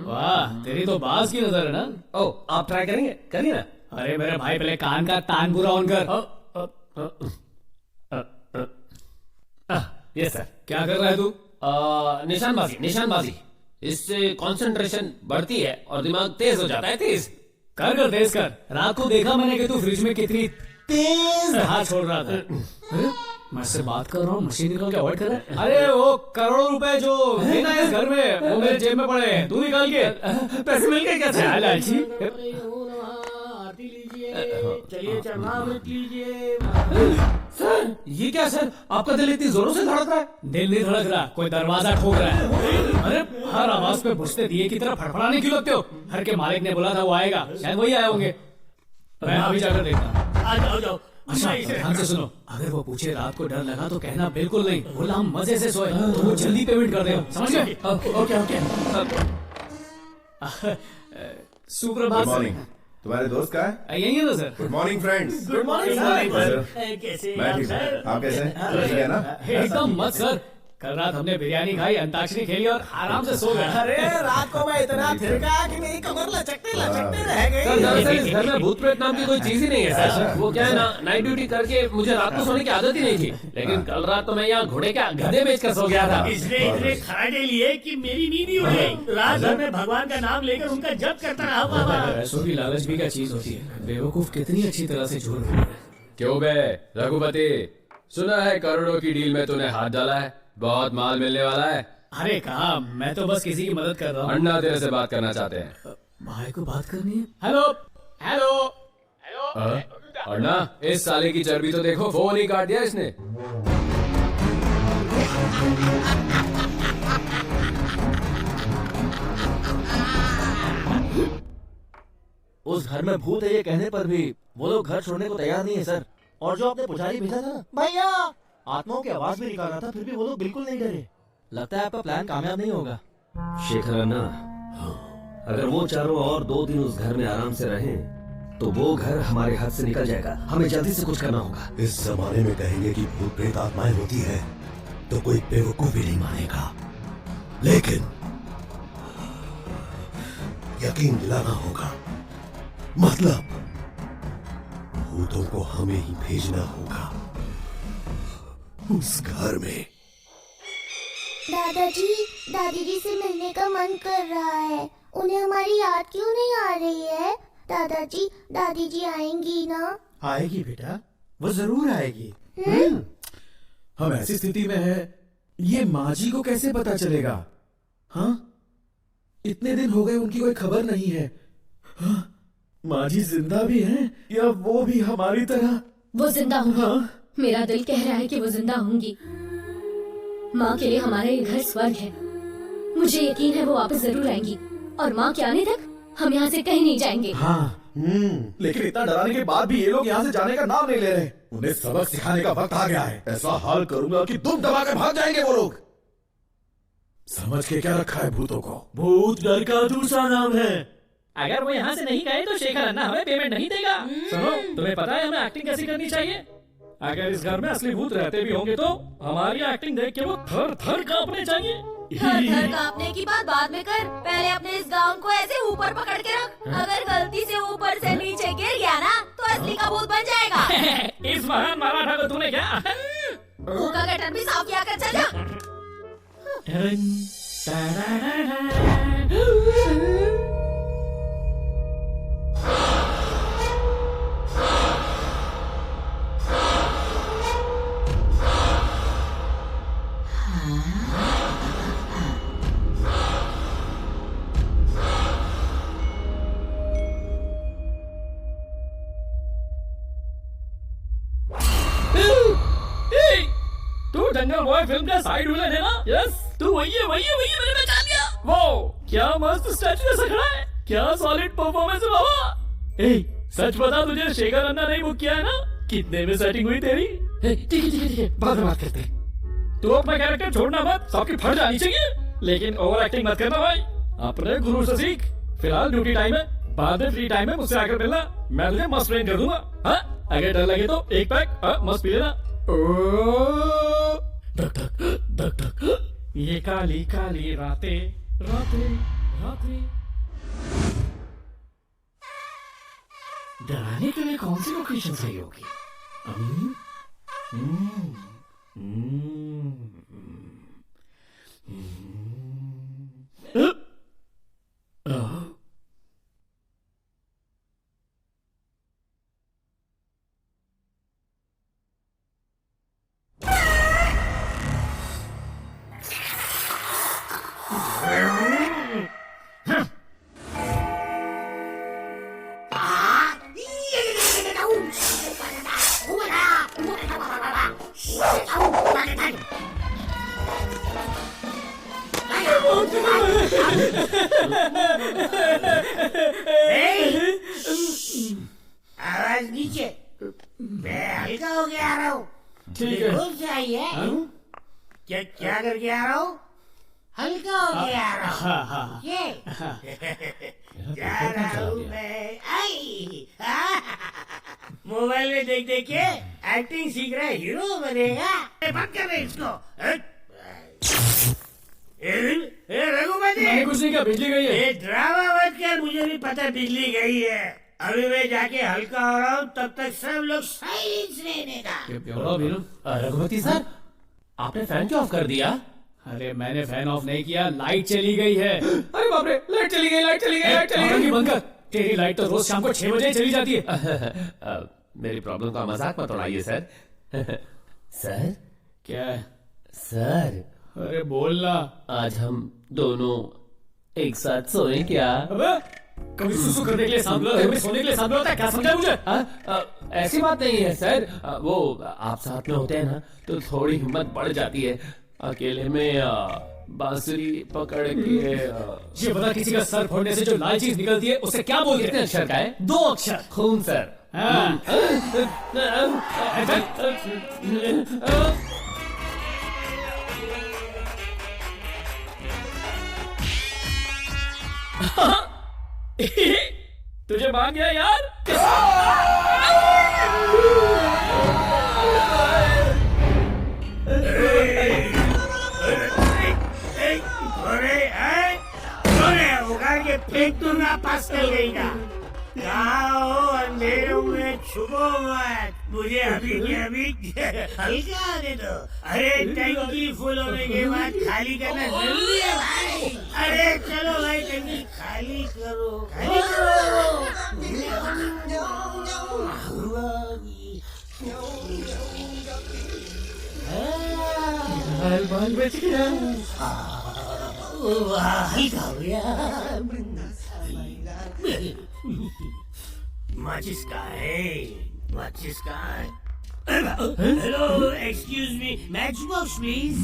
वाह, तेरी तो बाज की नजर है ना। ओ, आप ट्राई करेंगे? करिए ना। अरे मेरे भाई, पहले कान का तान पूरा ऑन कर। Yes sir. क्या कर रहा है तू? निशानबाजी। इससे कंसंट्रेशन बढ़ती है और दिमाग तेज हो जाता है। तेज कर तेज कर। रात को देखा मैंने कि तू फ्रिज में कितनी तेज हाथ छोड़ रहा था। अरे मैं इससे बात कर रहा हूँ, मशीन निकाल के अवॉइड कर रहा है। अरे वो करोड़ों रुपए जो देना है इस घर में, वो मेरे जेब में पड़े हैं, तू निकाल के। पैसे मिल गए क्या? लालची। आरती लीजिए, चलिए चरणामृत लीजिए। सर ये क्या सर, आपका दिल इतनी जोरों से धड़क रहा है? दिल नहीं धड़क रहा, कोई दरवाजा ठोक रहा है। अरे हर आवाज पे बुझते दिए की तरह फड़फड़ाने क्यों लगते हो? घर के मालिक ने बोला था वो आएगा, शायद वही आए होंगे। मैं अभी जाकर देखता। आ जाओ। अच्छा ध्यान से सुनो, अगर वो पूछे रात को डर लगा तो कहना बिल्कुल नहीं, बोला हम मजे से सोए, तो वो जल्दी पेमेंट कर दे, समझ गए? ओके। सुप्रभात सर। तुम्हारे दोस्त का है? यही है ना sir. Good morning friends. Good morning sir. कैसे मैं ठीक हूँ, आप कैसे हैं? ठीक है ना? एकदम मत सर, कल रात हमने बिरयानी खाई, अंताक्षरी खेली और आराम से सो गए। अरे रात को मैं इतना थिरका कि मेरी कमर लचकते रह गई। सर दरअसल इस घर में भूत प्रेत नाम की कोई चीज ही नहीं है सर। वो क्या है ना, नाइट ड्यूटी करके मुझे रात को सोने की आदत ही नहीं थी, लेकिन कल रात तो मैं यहाँ घोड़े क्या गधे बेचकर सो गया था। इसने इतने खराटे लिए कि मेरी नींद ही उड़ गई। रात भर में भगवान का नाम लेकर उनका जप करता रहा बाबा। पैसों की लालच भी क्या चीज होती है, बेवकूफ कितनी अच्छी तरह से झूठ बोल रहे हैं। क्यों बे रघुपति, सुना है करोड़ों की डील में तूने हाथ डाला है, बहुत माल मिलने वाला है। अरे कहा, मैं तो बस किसी की मदद कर रहा हूँ। अन्ना तेरे से बात करना चाहते हैं। भाई को बात करनी है। हेलो। अन्ना, इस साले की चर्बी तो देखो, फोन ही काट दिया इसने। उस घर में भूत है ये कहने पर भी वो लोग घर छोड़ने को तैयार नहीं है सर। और जो आपने पुजारी भेजा था ना भैया, आत्माओं की आवाज भी निकालना था, फिर भी वो लोग बिल्कुल नहीं डरे। लगता है आपका प्लान कामयाब नहीं होगा। शेखर अन्ना, अगर वो चारों और 2 दिन उस घर में आराम से रहें तो वो घर हमारे हाथ से निकल जाएगा। हमें जल्दी से कुछ करना होगा। इस जमाने में कहेंगे कि भूत प्रेत आत्माएं होती है तो कोई बेवकूफ भी नहीं मानेगा, लेकिन यकीन दिलाना होगा। मतलब भूतों को हमें ही भेजना होगा उस घर में। दादाजी, दादी जी से मिलने का मन कर रहा है। उन्हें हमारी याद क्यों नहीं आ रही है? दादाजी, दादी जी आएंगी ना? आएगी बेटा, वो जरूर आएगी। हम ऐसी स्थिति में है, ये माँ जी को कैसे पता चलेगा? हाँ, इतने दिन हो गए उनकी कोई खबर नहीं है। हाँ? माँ जी जिंदा भी हैं या वो भी हमारी तरह? वो जिंदा होंगी। हाँ? मेरा दिल कह रहा है कि वो जिंदा होंगी। माँ के लिए हमारा ये घर स्वर्ग है। मुझे यकीन है वो वापस जरूर आएंगी और माँ के आने तक हम यहाँ से कहीं नहीं जाएंगे। हाँ, लेकिन इतना डराने के बाद भी ये लोग यहाँ से जाने का नाम नहीं ले रहे। उन्हें सबक सिखाने का वक्त आ गया है। ऐसा हाल करूंगा कि दुम दबाकर भाग जाएंगे वो लोग। समझ के क्या रखा है भूतों को? भूत डर का दूसरा नाम है। अगर वो यहाँ से नहीं गए तो शेखर अन्ना हमें पेमेंट नहीं देगा। सुनो, तुम्हें पता है हमें एक्टिंग कैसी करनी चाहिए? अगर इस घर में असली भूत रहते भी होंगे तो हमारी एक्टिंग देख के वो थर थर कांपने चाहिए। थर थर कांपने की बात बाद में कर, पहले अपने इस गाउन को ऐसे ऊपर पकड़ के रख। अगर गलती से ऊपर से नीचे गिर गया ना तो असली का भूत बन जाएगा। इस महान मराठा को तूने क्या मुंह का गठन भी साफ किया कर, चल जा। तू जंगल बॉय फिल्म का साइड विलन है ना? यस, तू वही है मैंने पहचान लिया। वो क्या मस्त स्टैचू जैसा खड़ा है, क्या सॉलिड परफॉर्मेंस है बाबा। ए, सच बता, तुझे शेखर अन्ना नहीं बुक किया है ना? कितने में सेटिंग हुई तेरी? ठीक है, बाद में बात करते हैं। तू अपना कैरेक्टर छोड़ना मत, सबकी फट जानी चाहिए, लेकिन ओवर एक्टिंग मत करना भाई। अपने गुरु से सीख। फिलहाल ड्यूटी टाइम है, बाद में फ्री टाइम में मुझसे आकर मिलना, मैं तुझे मस्त ट्रेन कर दूंगा। हाँ, अगर डर लगे तो एक पैक मस्त पी लेना। धक धक धक धक, ये काली काली रातें रातें रातें। डराने के लिए कौन सी लोकेशन सही होगी? आवाज नीचे, मैं हल्का हो गया आ रहा हूँ। ठीक है। चाहिए क्या करके आ रहा हूँ? हल्का हो गया आ रहा हूँ। जा रहा हूँ मैं। आई मोबाइल में देख देख के एक्टिंग सीख रहा है, हीरो बनेगा। बंद कर रहे इसको। रघुपति, मैंने कुछ नहीं किया, बिजली गई है। ये ड्रामा मत कर, मुझे भी पता बिजली गई है। अभी मैं जाके हल्का हो रहा हूँ, तब तक सब लोग साइलेंस रहने का। रघुपति सर, आपने फैन क्यों ऑफ कर दिया? अरे मैंने फैन ऑफ नहीं किया, लाइट चली गई है। अरे बाप रे, लाइट चली गई। बंद कर, तेरी लाइट तो रोज शाम को 6 बजे चली जाती है। मेरी प्रॉब्लम का मजाक मत उड़ाइए सर। सर क्या है? सर, अरे बोलना। आज हम दोनों एक साथ सोए क्या? अबे, कभी सुसु करने के लिए सांभला होता है, कभी सोने के लिए सांभला होता है, क्या समझा मुझे? ऐसी बात नहीं है सर, वो आप साथ में होते हैं ना तो थोड़ी हिम्मत बढ़ जाती है। अकेले में बांसुरी पकड़ के ये बता, किसी का सर फोड़ने से जो लाल चीज निकलती है उसे क्या बोलते हैं? कितने अक्षर का है? 2 अक्षर। खून सर। तुझे मान गया यार। उगाड़ के फेंक दूंगा, पास कर गई ना। अंधेरों में छुपो मत। मुझे अभी के अभी हल्का आने दो। अरे टंकी फुल होने के बाद खाली करना जरूरी है भाई। अरे चलो भाई टंकी खाली करो, खाली करो। बाल बच गया। हल्का हो गया। माचिस का है, माचिस का है। Hello excuse me, match box please.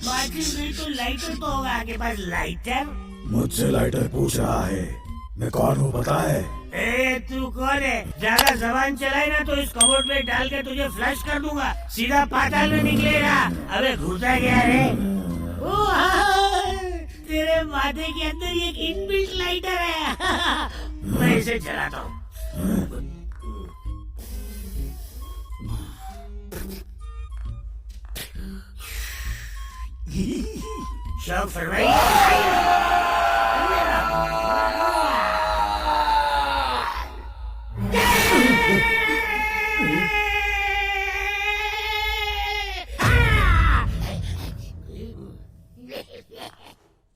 माचिस नहीं तो लाइटर तो होगा आपके पास, लाइटर। मुझसे लाइटर पूछ रहा है, मैं कौन हूँ पता है? ए तू कौन है? ज्यादा जबान चलाई ना तो इस कबोर्ड में डाल के तुझे फ्लश कर दूंगा, सीधा पाताल में निकलेगा। अबे घुसा गया रे। ओ तेरे माथे के अंदर एक इनबिल्ट लाइटर है। मैं इसे चलाता हूँ। शौक फरमाइए।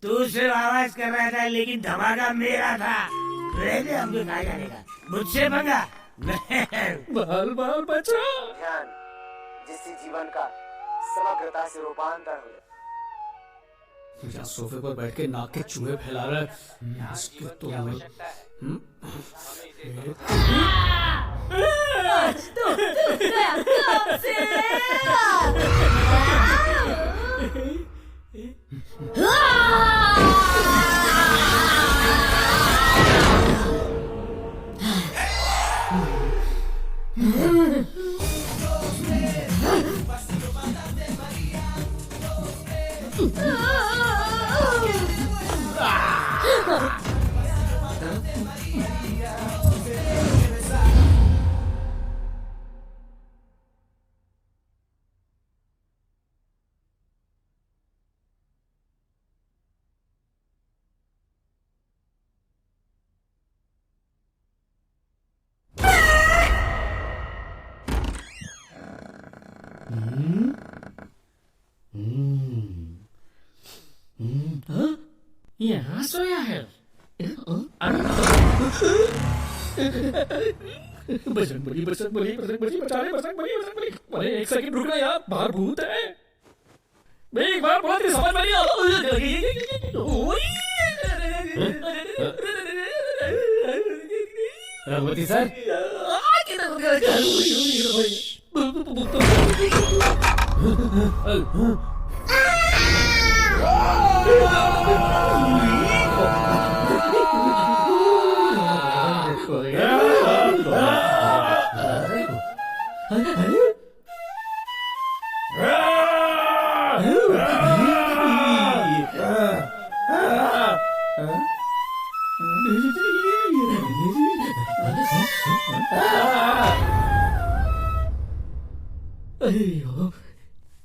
तू सिर्फ आवाज कर रहा था लेकिन धमाका मेरा था। रहने हमको कहा जाने का, मुझसे पंगा। बाल बाल बचा। ध्यान जिससे जीवन का समग्रता से रूपांतर हो। यहाँ सोफे पर बैठ के नाक के चूहे फैला रहा है। इसके तो यहाँ सोया है। बजरंग बली बजरंग बली बजरंग बली बचा ले, बजरंग बली बजरंग बली। अरे एक सेकंड रुकना यार, बाहर भूत है। मैं एक बार बोला तेरी समझ में नहीं आ। रघुपति सर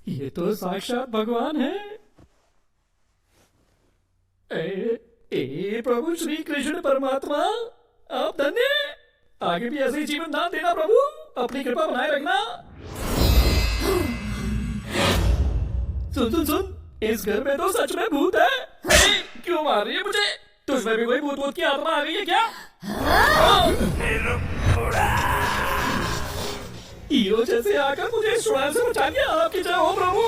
ये तो साक्षात भगवान है। प्रभु श्री कृष्ण परमात्मा, आप धन्य। आगे भी ऐसे ही जीवन दान देना प्रभु, अपनी कृपा बनाए रखना। सुन सुन सुन, इस घर में तो सच में भूत है। क्यों मार रही है मुझे? तुझमें भी कोई भूत भूत की आत्मा आ गई है क्या? हीरो जैसे आकर मुझे इस चुड़ैल से बचा लिया। आपकी जय हो प्रभु।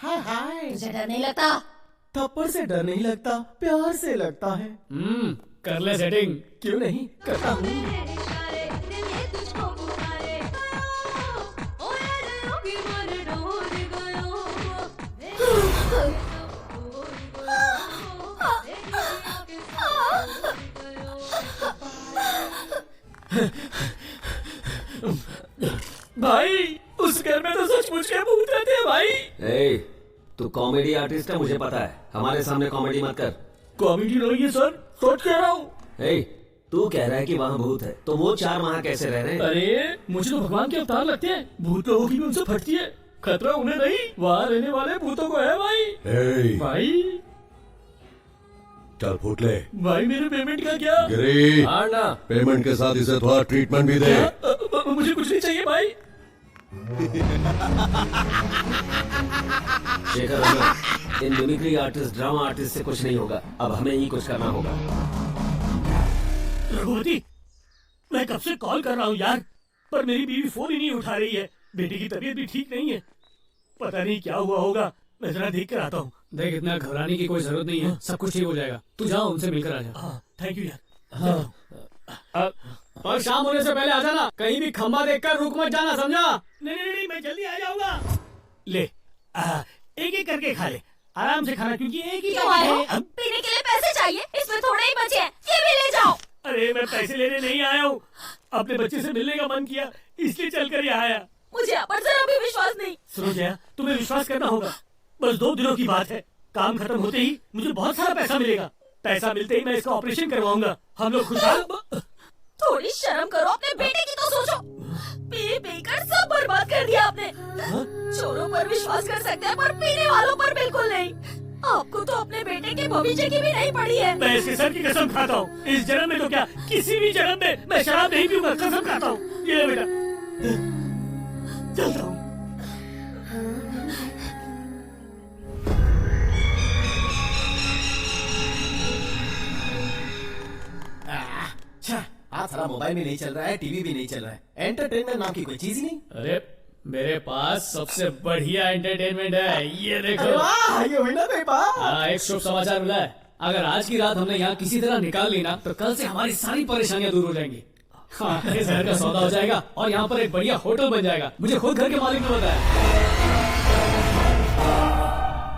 हाय हाय, तुझे डर नहीं लगता? थप्पड़ से डर नहीं लगता, प्यार से लगता है। कर ले सेटिंग। क्यों नहीं, करता हूँ। भाई उस घर में तो सचमुच के भूत रहते हैं भाई। ए, तू कॉमेडी आर्टिस्ट है, मुझे पता है। हमारे सामने कॉमेडी मत कर। कॉमेडी नहीं है सर, सच कह रहा हूँ। ए, तू कह रहा है कि वहाँ भूत है, तो वो 4 वहाँ कैसे रह रहे हैं? अरे मुझे तो भगवान के अवतार लगते हैं। भूत लोगों की भी उनसे फटती है। खतरा उन्हें नहीं, वहाँ रहने वाले भूतों को है भाई। ए, भाई चल फूट ले। भाई मेरे पेमेंट का क्या? गिरी, हाँ ना, पेमेंट के साथ इसे थोड़ा ट्रीटमेंट भी दे। मुझे कुछ नहीं चाहिए भाई। शेखर रन्ना, इन मिमिक्री आर्टिस्ट, ड्रामा आर्टिस्ट से कुछ नहीं होगा। अब हमें ही कुछ करना होगा। रघुवती, मैं कब से कॉल कर रहा हूँ यार, पर मेरी बीवी फोन ही नहीं उठा रही है। बेटी की तबीयत भी ठीक नहीं है, पता नहीं क्या हुआ होगा। मैं जरा देख कर आता हूँ। देख, इतना घबराने की कोई जरूरत नहीं है, सब कुछ ठीक हो जाएगा। तू जाओ, उनसे मिलकर आ जा। थैंक यू यार। और शाम होने से पहले आ जाना। कहीं भी खंबा देखकर रुक मत जाना, समझा? नहीं, मैं जल्दी आ जाऊंगा। ले, एक एक करके खा ले, आराम से खाना, क्योंकि एक ही क्यों आए हो? पीने के लिए पैसे चाहिए, इसमें थोड़े ही बचे हैं, ये भी ले जाओ। अरे मैं पैसे लेने नहीं आया हूँ, अपने बच्चे से मिलने का मन किया, इसलिए चलकर यहाँ आया। मुझे आप पर जरा भी विश्वास नहीं। सुनो जया, तुम्हें विश्वास करना होगा। बस 2 दिनों की बात है, काम खत्म होते ही मुझे बहुत सारा पैसा मिलेगा। पैसा मिलते ही मैं इसका ऑपरेशन करवाऊंगा। हम लोग खुशहाल। थोड़ी शर्म करो, अपने बेटे की तो सोचो। पी पी कर सब बर्बाद कर दिया आपने। चोरों पर विश्वास कर सकते हैं, पर पीने वालों पर बिल्कुल नहीं। आपको तो अपने बेटे के भविष्य की भी नहीं पड़ी है। मैं इसके सर की कसम खाता हूँ, इस जन्म में तो क्या, किसी भी जन्म में मैं शराब नहीं पीऊंगा, कसम खाता हूँ। ये बेटा, चलता हूँ। आज सारा मोबाइल भी नहीं चल रहा है, टीवी भी नहीं चल रहा है, एंटरटेनमेंट नाम की कोई चीज ही नहीं। अरे मेरे पास सबसे बढ़िया एंटरटेनमेंट है, ये देखो। अरे वाह, ये हुई ना कोई बात। हाँ, एक शुभ समाचार मिला है। अगर आज की रात हमने यहाँ किसी तरह निकाल ली ना, तो कल से हमारी सारी परेशानियां दूर हो जाएंगी। हाँ, इस घर का सौदा हो जाएगा और यहाँ पर एक बढ़िया होटल बन जाएगा। मुझे खुद घर के मालिक ने बताया।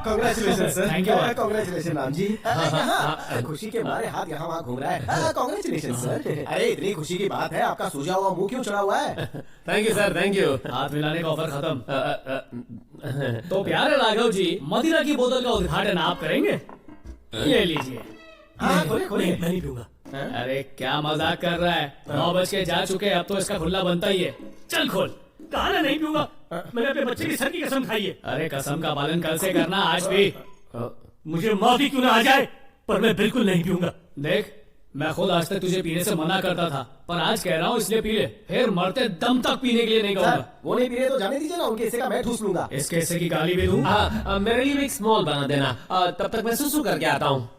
Congratulation sir. Thank you. Congratulation Ram ji. खुशी के मारे हाथ यहाँ वहाँ घूम रहा है। Congratulation sir. अरे इतनी खुशी की बात है, आपका सूजा हुआ मुंह क्यों चढ़ा हुआ है? Thank you sir, thank you. हाथ मिलाने का ऑफर खत्म। तो प्यारे राघव जी, मदिरा की बोतल का उद्घाटन आप करेंगे? ये लीजिए। हाँ, खोले खोले। मैं नहीं पीऊंगा। अरे क्या मजाक कर रहा है? 9 बज के जा चुके, अब तो इसका खुला बनता ही है। चल खोल। कहा ना नहीं पीऊंगा, मैंने अपने बच्चे की सर की कसम खाई है। अरे कसम का पालन कल से करना, आज भी। मुझे मौत ही क्यों ना आ जाए, पर मैं बिल्कुल नहीं पीऊंगा। देख, मैं खुद आज तक तुझे पीने से मना करता था, पर आज कह रहा हूँ इसलिए पी ले, फिर मरते दम तक पीने के लिए नहीं कहूँगा। वो नहीं पी रहे तो जाने दीजिए ना, उनके हिस्से का मैं ठूस लूंगा। इसके हिस्से की गाली भी दूँ? मेरे लिए भी एक स्मॉल बना देना, तब तक मैं सुसु करके आता हूँ।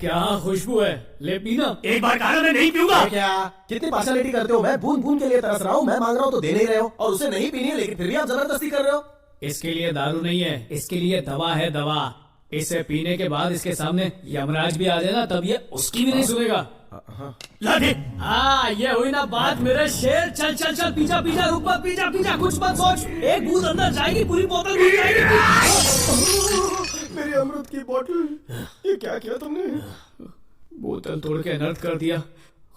क्या खुशबू है, ले पीना। एक बार कहा मैं नहीं पीऊंगा। क्या कितनी पार्शलिटी करते हो? मैं बूंद बूंद के लिए तरस रहा हूँ, मैं मांग रहा हूँ तो दे नहीं रहे हो, और उसे नहीं पीनी है, लेकिन फिर भी आप जबरदस्ती कर रहे हो। इसके लिए दारू नहीं है, इसके लिए दवा है, दवा। इसे पीने के बाद इसके सामने यमराज भी आ जाए ना, तब ये उसकी भी नहीं सुनेगा। हाँ, ये हुई ना बात मेरे शेर। चल चल चल, पीछा पीछा, रुक मत, पीछा पीछा, कुछ मत सोच। एक बूंद अंदर जाएगी, पूरी बोतल घुस जाएगी। मेरी अमृत की बोतल, ये क्या किया तुमने? बोतल तोड़ के अनर्थ कर दिया।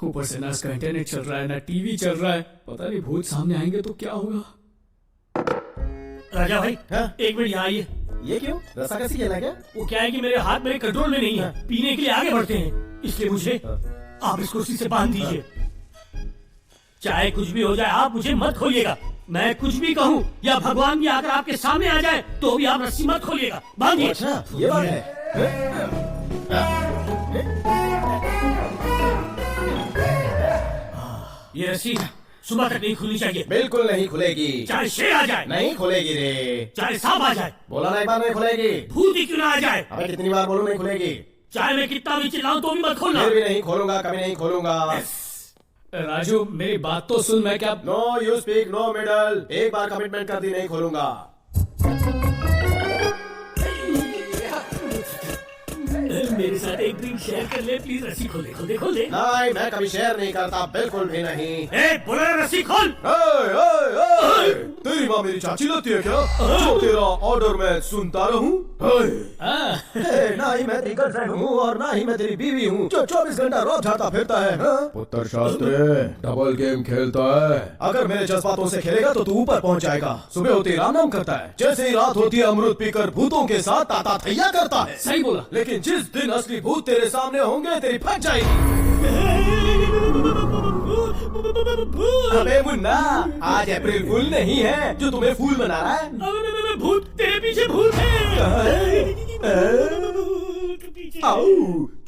ऊपर से ना इसका इंटरनेट चल रहा है, ना टीवी चल रहा है। पता नहीं भूत सामने आएंगे तो क्या होगा। राजा भाई, एक मिनट यहाँ आइए। ये क्यों? रस्सा कैसे खेलना क्या? वो क्या है कि मेरे हाथ मेरे कंट्रोल में नहीं है, पीने के लिए आगे बढ़ते हैं, इसलिए मुझे आप इसको रस्सी से बांध दीजिए। चाहे कुछ भी हो जाए, आप मुझे मत खोलिएगा। मैं कुछ भी कहूँ या भगवान भी आकर आपके सामने आ जाए तो भी आप रस्सी मत खोलिएगा, बांधिए। अच्छा, ये बात है। ये रस्सी सुबह तक नहीं खुलनी चाहिए। बिल्कुल नहीं खुलेगी। चाहे शेर आ जाए नहीं खुलेगी रे। चाहे सांप आ जाए, बोला ना एक बार नहीं खुलेगी। भूत ही क्यों ना आ जाए। अबे कितनी बार बोलूं नहीं खुलेगी। चाहे मैं कितना भी चिल्लाऊं तो भी मत खोलना। फिर भी नहीं खोलूंगा, कभी नहीं खोलूंगा। राजू मेरी बात तो सुन, मैं क्या। No you speak, no middle. एक बार कमिटमेंट कर दी, नहीं खोलूंगा। मेरे साथ एक ड्रिंक शेयर कर ले प्लीज। रस्सी खोले खोले खोले। नहीं, मैं कभी शेयर नहीं करता, बिल्कुल भी नहीं। बोला रस्सी खोल। तेरी माँ मेरी चाची लगती है क्या, जो तेरा ऑर्डर मैं सुनता रहूं? ना ही मैं तेरी गर्लफ्रेंड हूँ और ना ही मैं तेरी बीवी हूँ जो 24 घंटा रोज झाड़ता फिरता है। पुत्र शास्त्री डबल गेम खेलता है। अगर मेरे जज्बातों से खेलेगा तो तू ऊपर पहुँच जाएगा। सुबह होती राम नाम करता है, जैसे ही रात होती है अमृत पीकर भूतों के साथ ताता थैया करता है। सही बोला। लेकिन जिस दिन असली भूत तेरे सामने होंगे तेरी फट जाएगी। अबे मुन्ना, आज अप्रैल फूल नहीं है जो तुम्हें फूल बना रहा है। भूत, तेरे पीछे भूत है। आओ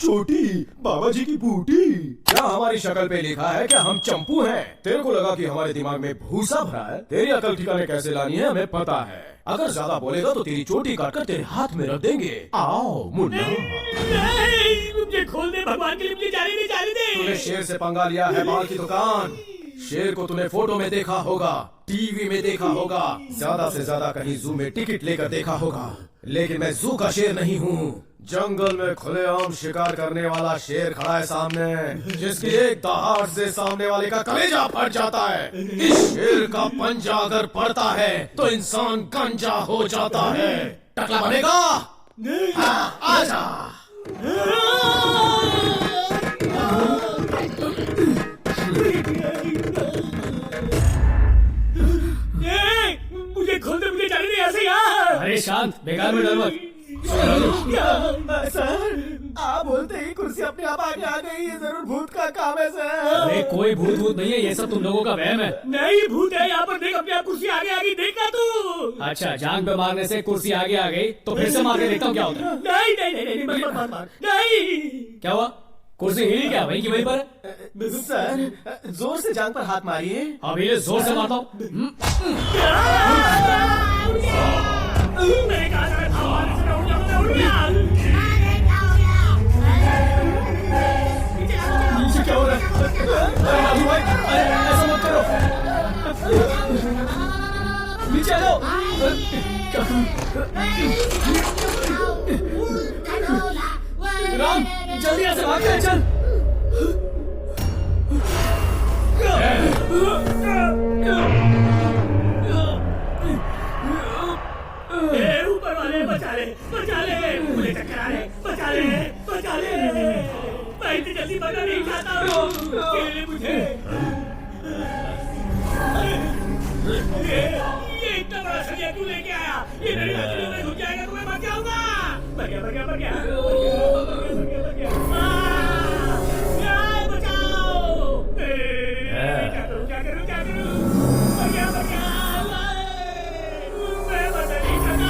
छोटी बाबा जी की बूटी, क्या हमारी शक्ल पे लिखा है क्या हम चंपू हैं? तेरे को लगा कि हमारे दिमाग में भूसा भरा है? तेरी अकल ठिकाने कैसे लानी है हमें पता है। अगर ज्यादा बोलेगा तो तेरी चोटी काटकर तेरे हाथ में रख देंगे। आओ मुन्ना। मुझे खोल दे भगवान के लिए, मुझे जाने दे, जाने दे। तूने शेर से पंगा लिया है बाल की दुकान। शेर को तूने फोटो में देखा होगा, टीवी में देखा होगा, ज्यादा से ज्यादा कहीं जू में टिकट लेकर देखा होगा, लेकिन मैं जू का शेर नहीं हूँ। जंगल में खुलेआम शिकार करने वाला शेर खड़ा है सामने, जिसकी एक दहाड़ से सामने वाले का कलेजा फट जाता है। इस शेर का पंजा अगर पड़ता है तो इंसान गंजा हो जाता है। टकला बनेगा? हाँ, आजा। मुझे खोल दे, मुझे जाने दे ऐसे यार। अरे शांत, बेकार में डर मत। सर, आप बोलते ही कुर्सी अपने आप आगे आ गई। ये जरूर भूत का काम है सर। अरे कोई भूत नहीं है, ये सब तुम लोगों का वहम है। नहीं भूत है, यहाँ पर देख, अपने आप कुर्सी आगे आ गई, देखा तू? अच्छा, जान पे मारने से कुर्सी आगे आ गई तो फिर से मार के देखता हूँ क्या होता है। नहीं नहीं नहीं नहीं, मार नहीं। क्या हुआ? कुर्सी हिली क्या वहीं की वहीं पर? सर जोर से जान पर हाथ मारिए। अभी ये जोर से मारता हूँ। नीचे क्या हो रहा है? अरे राजू भाई, ऐसा मत करो। नीचे आ जाओ। राम, जल्दी ऐसे भाग के चल। ऊपर वाले बचा ले, बचा ले, मुझे चक्कर आ रहे, बचा ले, बचा ले। मैं इतनी जल्दी मरना नहीं चाहता हूँ, खेले मुझे। ये इतना बड़ा सरिया क्यों लेके आया? ये मेरी हथेलियों में घुस जाएगा तो मैं मर जाऊंगा। मर गया, मर गया, मर गया, मर गया, मर गया। बचाओ! क्या करूँ, क्या करूँ, क्या करूँ? मर गया, मर गया। मैं मर नहीं सकता।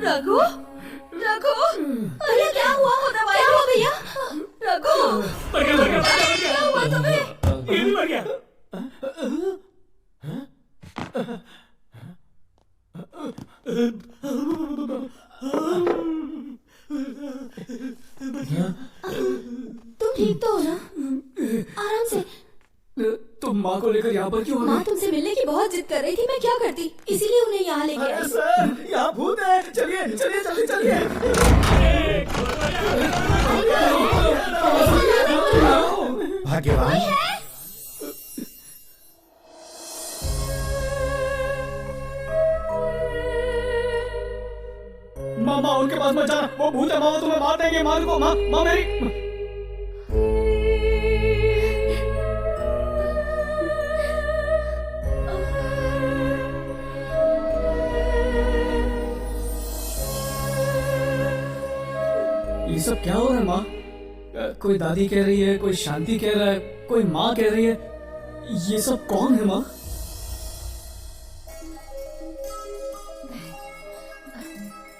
रघु, रघु, अरे क्या हुआ? दवाई क्या हुआ भैया? रघु, क्या हुआ तुम्हें? ये भी मर गया। तुम ठीक तो हो ना? आराम से। तुम माँ को लेकर यहाँ पर क्यों? माँ तुमसे मिलने की बहुत जिद कर रही थी, मैं क्या करती, इसीलिए उन्हें यहाँ लेके आई। सर, यहाँ भूत है। चलिए चलिए जल्दी चलिए। भाग्यवान। माँ उनके पास मत जाना, वो भूत है। माँ तुम्हें मार देंगे। माँ को, माँ मेरी। ये सब क्या हो रहा है माँ? कोई दादी कह रही है, कोई शांति कह रहा है, कोई माँ कह रही है। ये सब कौन है माँ?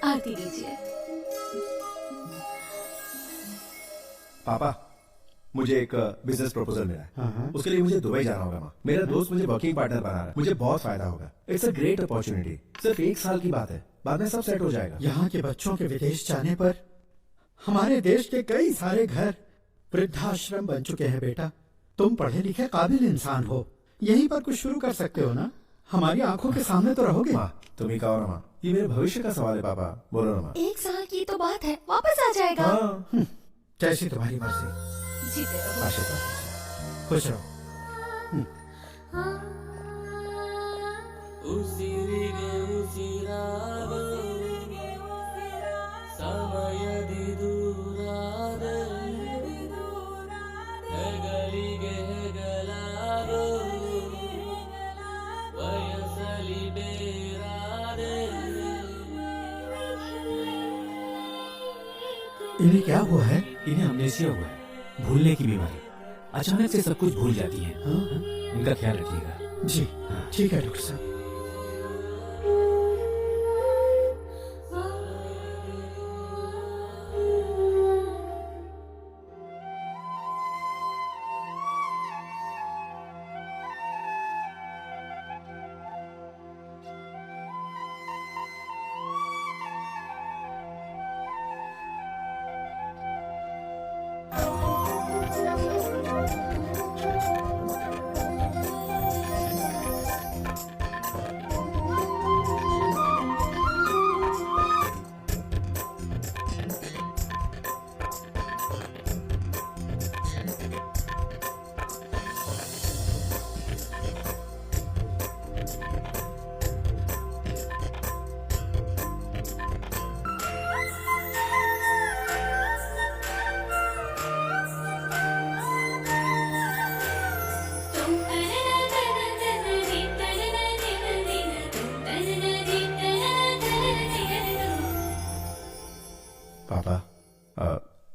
आरती लीजिए। पापा, मुझे एक बिजनेस प्रपोजल मिला है। उसके लिए मुझे दुबई जाना होगा। माँ, मेरा दोस्त मुझे वर्किंग पार्टनर बना रहा है। मुझे बहुत फायदा होगा। It's a great opportunity. सिर्फ 1 साल की बात है, बाद में सब सेट हो जाएगा। यहाँ के बच्चों के विदेश जाने पर हमारे देश के कई सारे घर वृद्धाश्रम बन चुके हैं। बेटा, तुम पढ़े लिखे काबिल इंसान हो, यहीं पर कुछ शुरू कर सकते हो ना। हमारी आंखों के सामने तो रहोगे। माँ, तुम ही कहो ना माँ, ये मेरे भविष्य का सवाल है। पापा बोलो ना माँ। 1 साल की तो बात है, वापस आ जाएगा। हाँ। जैसी तुम्हारी मर्जी। जीते रहो। आशीर्वाद, खुश रहो। इन्हें क्या हुआ है? इन्हें अमनेसिया हुआ है, भूलने की बीमारी। अचानक से सब कुछ भूल जाती हैं। इनका ख्याल रखिएगा। जी ठीक है डॉक्टर साहब।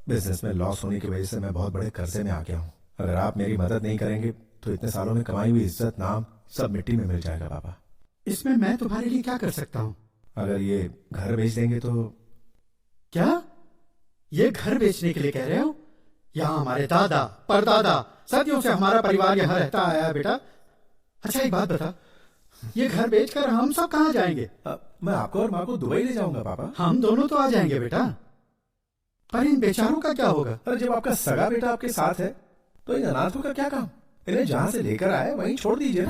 बिजनेस में लॉस होने की वजह से मैं बहुत बड़े कर्जे में आ गया हूँ। अगर आप मेरी मदद नहीं करेंगे तो इतने सालों में कमाई हुई इज्जत, नाम सब मिट्टी में मिल जाएगा। पापा, इसमें मैं तुम्हारे लिए क्या कर सकता हूँ? अगर ये घर बेच देंगे तो। क्या ये घर बेचने के लिए कह रहे हो? यहाँ हमारे दादा परदादा सदियों से हमारा परिवार यहाँ रहता आया है। बेटा, अच्छा एक बात बता, ये घर बेचकर हम सब कहाँ जाएंगे? मैं आपको और माँ को दुबई ले जाऊंगा। पापा, हम दोनों तो आ जाएंगे बेटा, पर इन बेचारों का क्या होगा? अरे जब आपका सगा बेटा आपके साथ है तो इन अनाथों का क्या काम? इन्हें जहां से लेकर आए वहीं छोड़ दीजिए।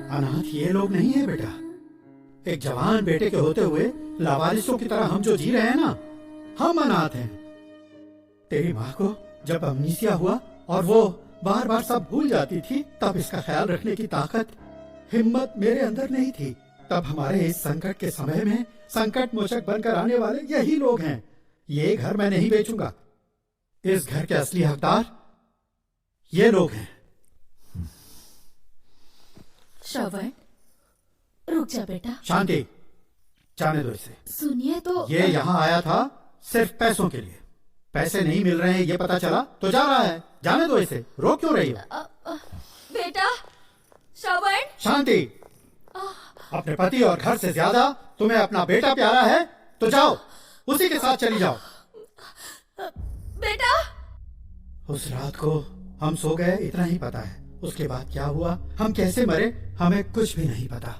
अनाथ ये लोग नहीं है बेटा। एक जवान बेटे के होते हुए लावारिसों की तरह हम जो जी रहे हैं ना, हम अनाथ हैं। तेरी माँ को जब अमनीसिया हुआ और वो बार बार सब भूल जाती थी, तब इसका ख्याल रखने की ताकत, हिम्मत मेरे अंदर नहीं थी। तब हमारे इस संकट के समय में संकट मोचक बनकर आने वाले यही लोग हैं। ये घर मैं नहीं बेचूंगा। इस घर के असली हकदार ये लोग हैं। श्रवण, रुक जा बेटा। शांति, जाने दो इसे। सुनिए तो, ये यहाँ आया था सिर्फ पैसों के लिए। पैसे नहीं मिल रहे हैं ये पता चला तो जा रहा है। जाने दो इसे, रोक क्यों रही हो? बेटा श्रवण। शांति, अपने पति और घर से ज्यादा तुम्हें अपना बेटा प्यारा है तो जाओ, उसी के साथ चली जाओ। बेटा, उस रात को हम सो गए इतना ही पता है। उसके बाद क्या हुआ, हम कैसे मरे, हमें कुछ भी नहीं पता।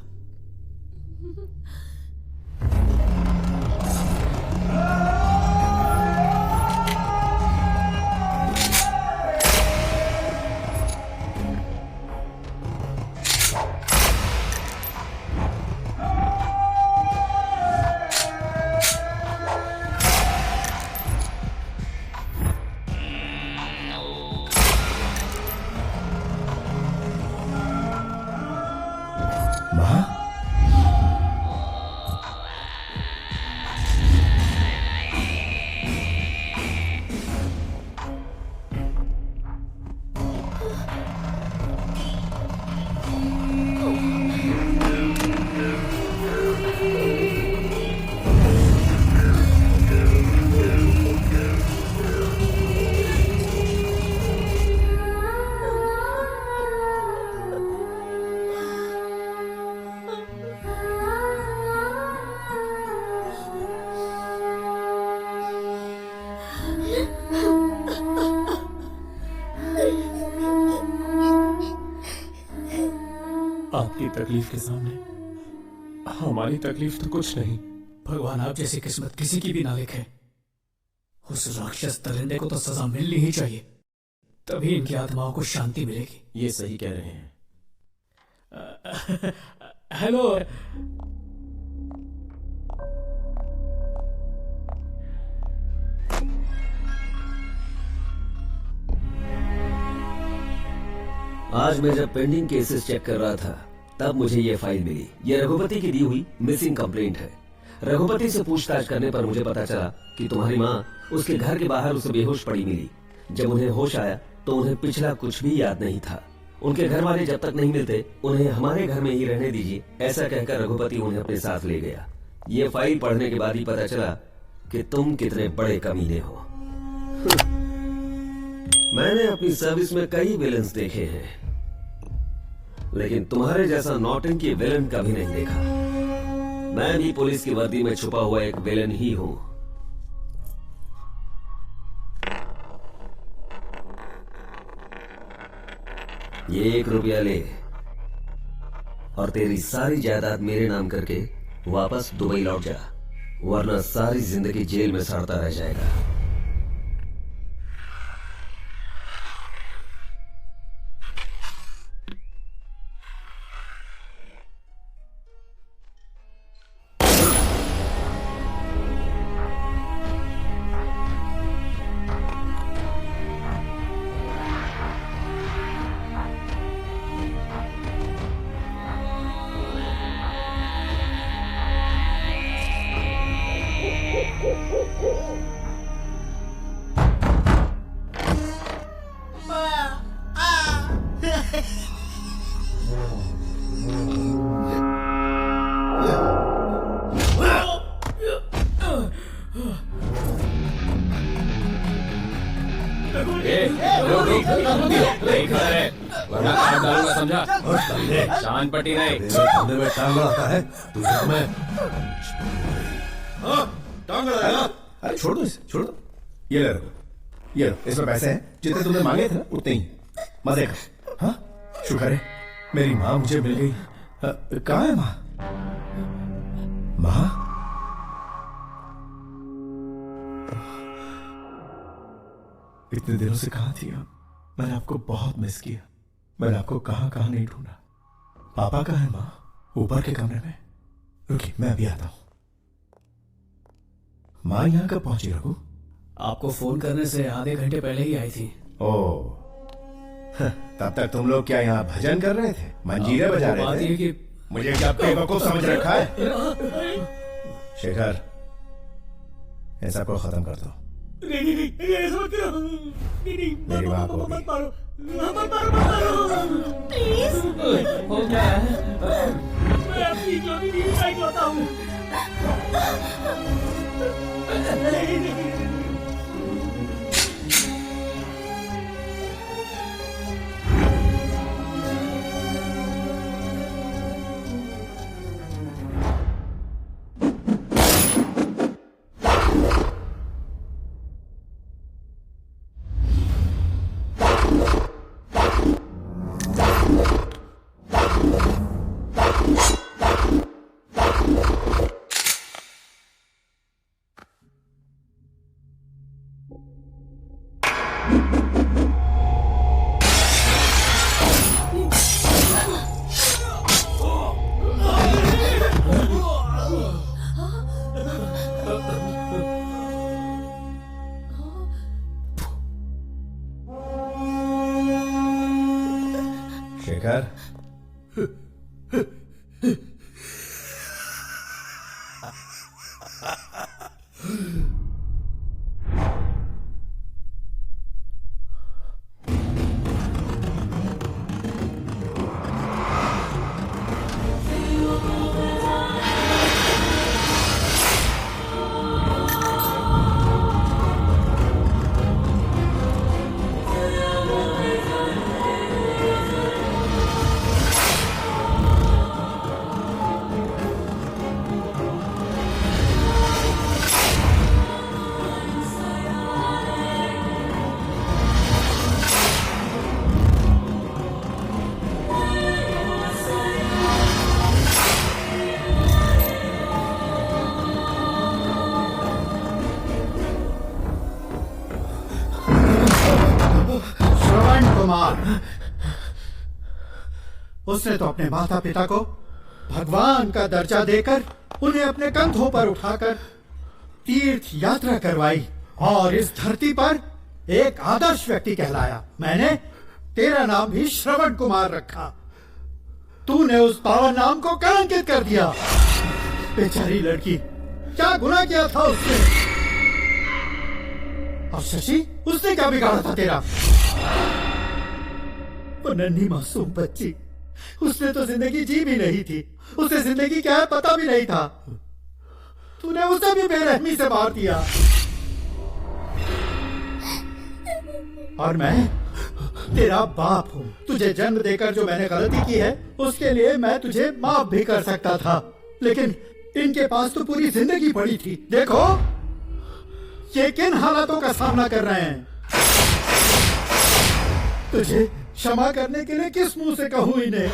आपकी तकलीफ के सामने हमारी तकलीफ तो कुछ नहीं। भगवान आप जैसी किस्मत किसी की भी ना लिखे। उस राक्षस दरिंदे को तो सजा मिलनी ही चाहिए, तभी इनकी आत्माओं को शांति मिलेगी। ये सही कह रहे हैं। हेलो। आज मैं जब पेंडिंग केसेस चेक कर रहा था तब मुझे ये फाइल मिली। ये रघुपति की दी हुई मिसिंग कंप्लेंट है। रघुपति से पूछताछ करने पर मुझे पता चला कि तुम्हारी माँ उसके घर के बाहर उसे बेहोश पड़ी मिली। जब उन्हें होश आया तो उन्हें पिछला कुछ भी याद नहीं था। उनके घर वाले जब तक नहीं मिलते उन्हें हमारे घर में ही रहने दीजिए, ऐसा कहकर रघुपति उन्हें अपने साथ ले गया। ये फाइल पढ़ने के बाद ही पता चला कि तुम कितने बड़े कमीने हो। मैंने अपनी सर्विस में कई विलेंस देखे हैं, लेकिन तुम्हारे जैसा नौटंकी विलन कभी नहीं देखा। मैं भी पुलिस की वर्दी में छुपा हुआ एक विलन ही हूं। ये 1 रुपया ले और तेरी सारी जायदाद मेरे नाम करके वापस दुबई लौट जा, वरना सारी जिंदगी जेल में सड़ता रह जाएगा। शान पट्टी नहीं में टांग आता है तुझे मैं। टांग अड़ा। अरे छोड़ दो इसे, छोड़ दो। ये लो, ये लो, इसमें पैसे हैं जितने तुमने मांगे थे ना उतने ही। मजे कर। हाँ शुक्र है मेरी माँ मुझे मिल गई। कहाँ है माँ? माँ इतने दिनों से कहाँ थी आप? मैंने आपको बहुत मिस किया। मैंने आपको कहाँ कहाँ नहीं ढूंढा। पापा कहाँ है माँ? ऊपर के कमरे में। रुकिए मैं अभी आता हूं। माँ यहाँ कब पहुंची रघु? आपको फोन करने से आधे घंटे पहले ही आई थी। ओह, तब तक तुम लोग क्या यहाँ भजन कर रहे थे, मंजीरे बजा रहे थे? कि मुझे क्या बेवकूफ समझ रखा है? शेखर ऐसा को खत्म कर दो। मेरी माँ को भी। प्लीज हो क्या है? मैं अपनी जोड़ी नहीं साइकिलता हूँ। शेखर उसने तो अपने माता पिता को भगवान का दर्जा देकर उन्हें अपने कंधों पर उठाकर तीर्थ यात्रा करवाई और इस धरती पर एक आदर्श व्यक्ति कहलाया। मैंने तेरा नाम भी श्रवण कुमार रखा। तूने उस पावन नाम को कलंकित कर दिया। बेचारी लड़की, क्या गुनाह किया था उसने? और शशि, उसने क्या बिगाड़ा था तेरा? वो नन्ही मासूम बच्ची, उसने तो जिंदगी जी भी नहीं थी। उसे जिंदगी क्या है पता भी नहीं था। तूने उसे भी बेरहमी से मार दिया। और मैं तेरा बाप हूं। तुझे जन्म देकर जो मैंने गलती की है उसके लिए मैं तुझे माफ भी कर सकता था, लेकिन इनके पास तो पूरी जिंदगी पड़ी थी। देखो ये किन हालातों का सामना कर रहे हैं। तुझे क्षमा करने के लिए किस मुंह से कहूं इन्हें?